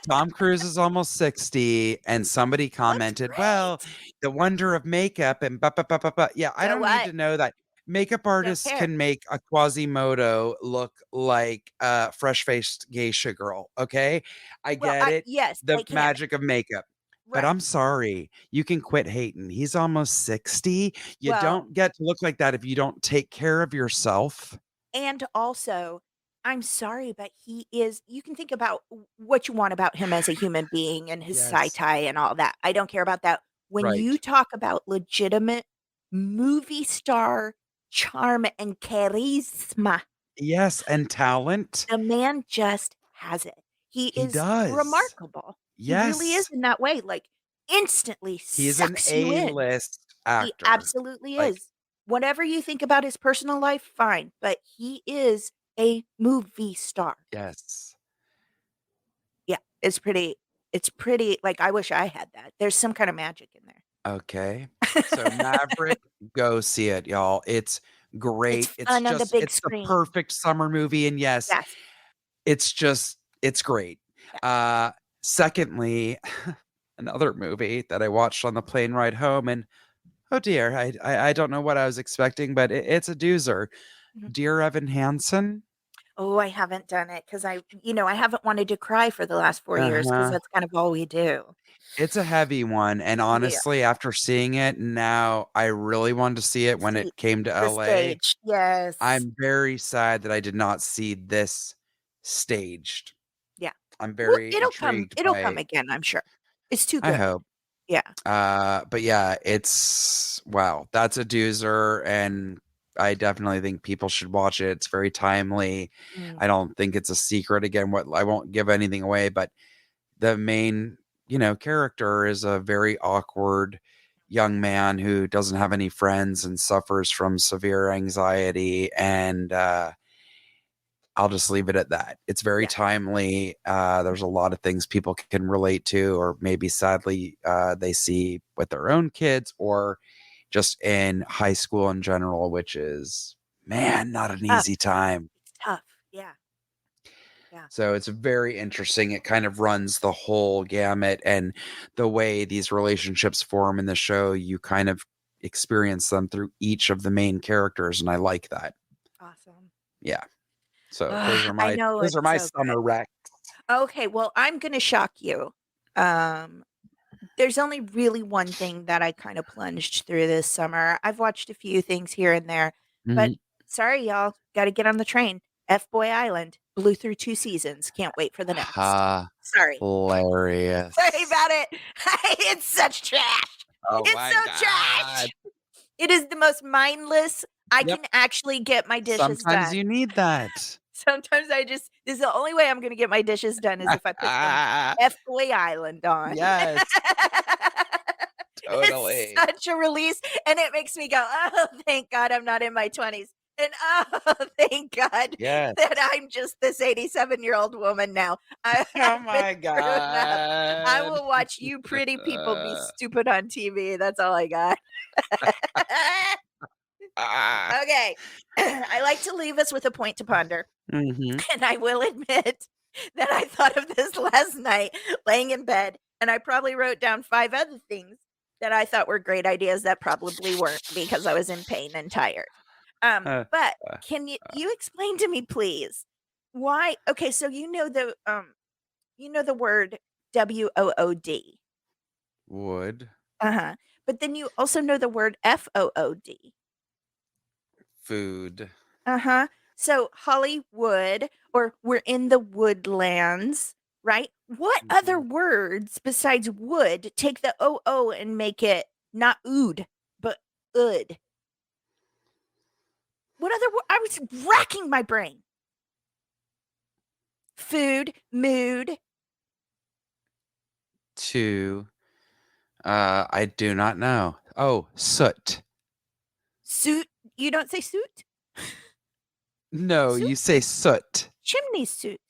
Tom Cruise is almost 60, and somebody Looks commented, "Well, great. the wonder of makeup and ba ba ba ba ba." Yeah, I So don't need what? to know that. Makeup Don't artists care. can make a Quasimodo look like a fresh-faced geisha girl, okay? I Well, get I it, yes, the they can. magic of makeup. But Right. I'm sorry, you can quit hating. He's almost 60. You Well, don't get to look like that if you don't take care of yourself. and also, I'm sorry, but he is you can think about what you want about him as a human being and his Yes. sci-tie and all that. I don't care about that. When you Right. talk about legitimate movie star charm and charisma, Yes, and talent. the man just has it. He He is does. remarkable. He really is Yes. in that way, like, instantly He's an sucks you in. A-list He actor. absolutely Like, is. Whatever you think about his personal life, fine, but he is a movie star. yes. Yeah, it's pretty like, I wish I had that. There's some kind of magic in there. Okay. So Maverick, go see it, y'all. It's It's great. fun on the big It's the screen. perfect summer movie, and yes, Yes, it's great. yes. Uh, secondly, another movie that I watched on the plane ride home, and oh dear, I don't know what I was expecting, but it's a doozer. Mhm. Dear Evan Hansen. Oh, I haven't done it because I haven't wanted to cry for the last 4 years because Uh-huh. that's kind of all we do. It's a heavy one, and Yeah. honestly, after seeing it, now I really wanted to see it when See, it came to the LA. stage, yes. I'm very sad that I did not see this staged. Yeah. I'm Well, very intrigued it'll come by again, I'm sure. It's too I good. hope. Yeah. But yeah, it's wow, that's a doozer, and I definitely think people should watch it. It's very timely. Mm, I don't think it's a secret. Again, what I won't give anything away, but the main, character is a very awkward young man who doesn't have any friends and suffers from severe anxiety. And I'll just leave it at that. It's very yeah. timely. There's a lot of things people can relate to, or maybe sadly they see with their own kids, or just in high school in general, which is, man, not an Tough. easy time. It's tough. Yeah. Yeah. So it's very interesting. It kind of runs the whole gamut, and the way these relationships form in the show, you kind of experience them through each of the main characters, and I like that. Awesome. Yeah. So those Ugh, are I my know those it's are my so good. summer rec. Okay, well, I'm gonna shock you. Um, there's only really one thing that I kinda plunged through this summer. I've watched a few things here and there, but Mhm. sorry, y'all, gotta get on the train. F-Boy Island, blew through 2 seasons, can't wait for the next. Sorry. Sorry Hilarious. about it. It's such trash. Oh It's my so god. trash. It is the most mindless. I Yep. can actually get my dishes Sometimes done. you need that. Sometimes I just this is the only way I'm gonna get my dishes done is if I put some F-Boy Island on. Yes, It's totally. such a release, and it makes me go, "Oh, thank God I'm not in my 20s, and oh, thank God Yes. that I'm just this 87-year-old woman now. Oh I've been my through enough. I god. will watch you pretty people be stupid on TV, that's all I got." Ah. Okay. I like to leave us with a point to ponder. Mhm. And I will admit that I thought of this last night laying in bed, and I probably wrote down 5 other things that I thought were great ideas that probably weren't because I was in pain and tired. Uh, But uh, can you explain to me, please, why okay, so you know the word WOOD. wood, Uh-huh. But then you also know the word FOOD. food. Uh-huh. So Hollywood or we're in the woodlands, right? What other Mhm. words besides wood take the OO and make it not ood, but ood? What other I was racking my brain. Food, mood, To, I do not know. Oh, soot. suit. You don't say suit? No, Suit? you say soot. Chimney suit.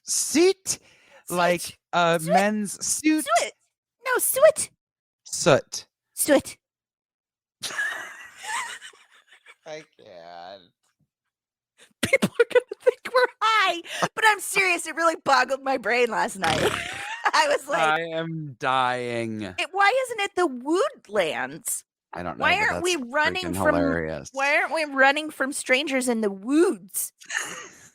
Suit? Suit. Like a Suit. men's suit? Suit. No, suit. Soot. Suit. I can't. People are gonna think we're high, but I'm serious. It really boggled my brain last night. I was like, I am dying. Why isn't it the woodlands? I don't know, Why but aren't we that's running freaking from hilarious. strangers in the woods?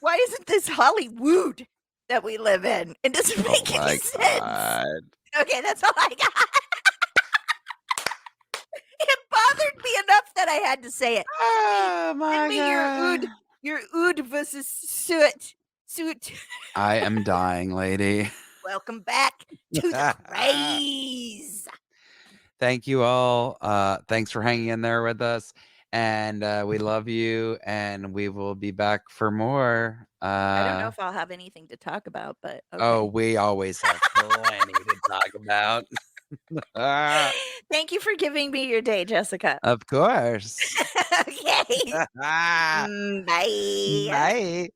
Why isn't this Hollywood that we live in? It doesn't Oh make any my sense. god. Okay, that's all I got. It bothered me enough that I had to say it. Oh Send my me god. your ood versus soot. Soot. I am dying, lady. Welcome back to the craze. Thank you all. Thanks for hanging in there with us. And we love you, and we will be back for more. I don't know if I'll have anything to talk about, but Oh, okay. we always have plenty to talk about. Ah, Thank you for giving me your day, Jessica. of course. Okay. Bye. Bye.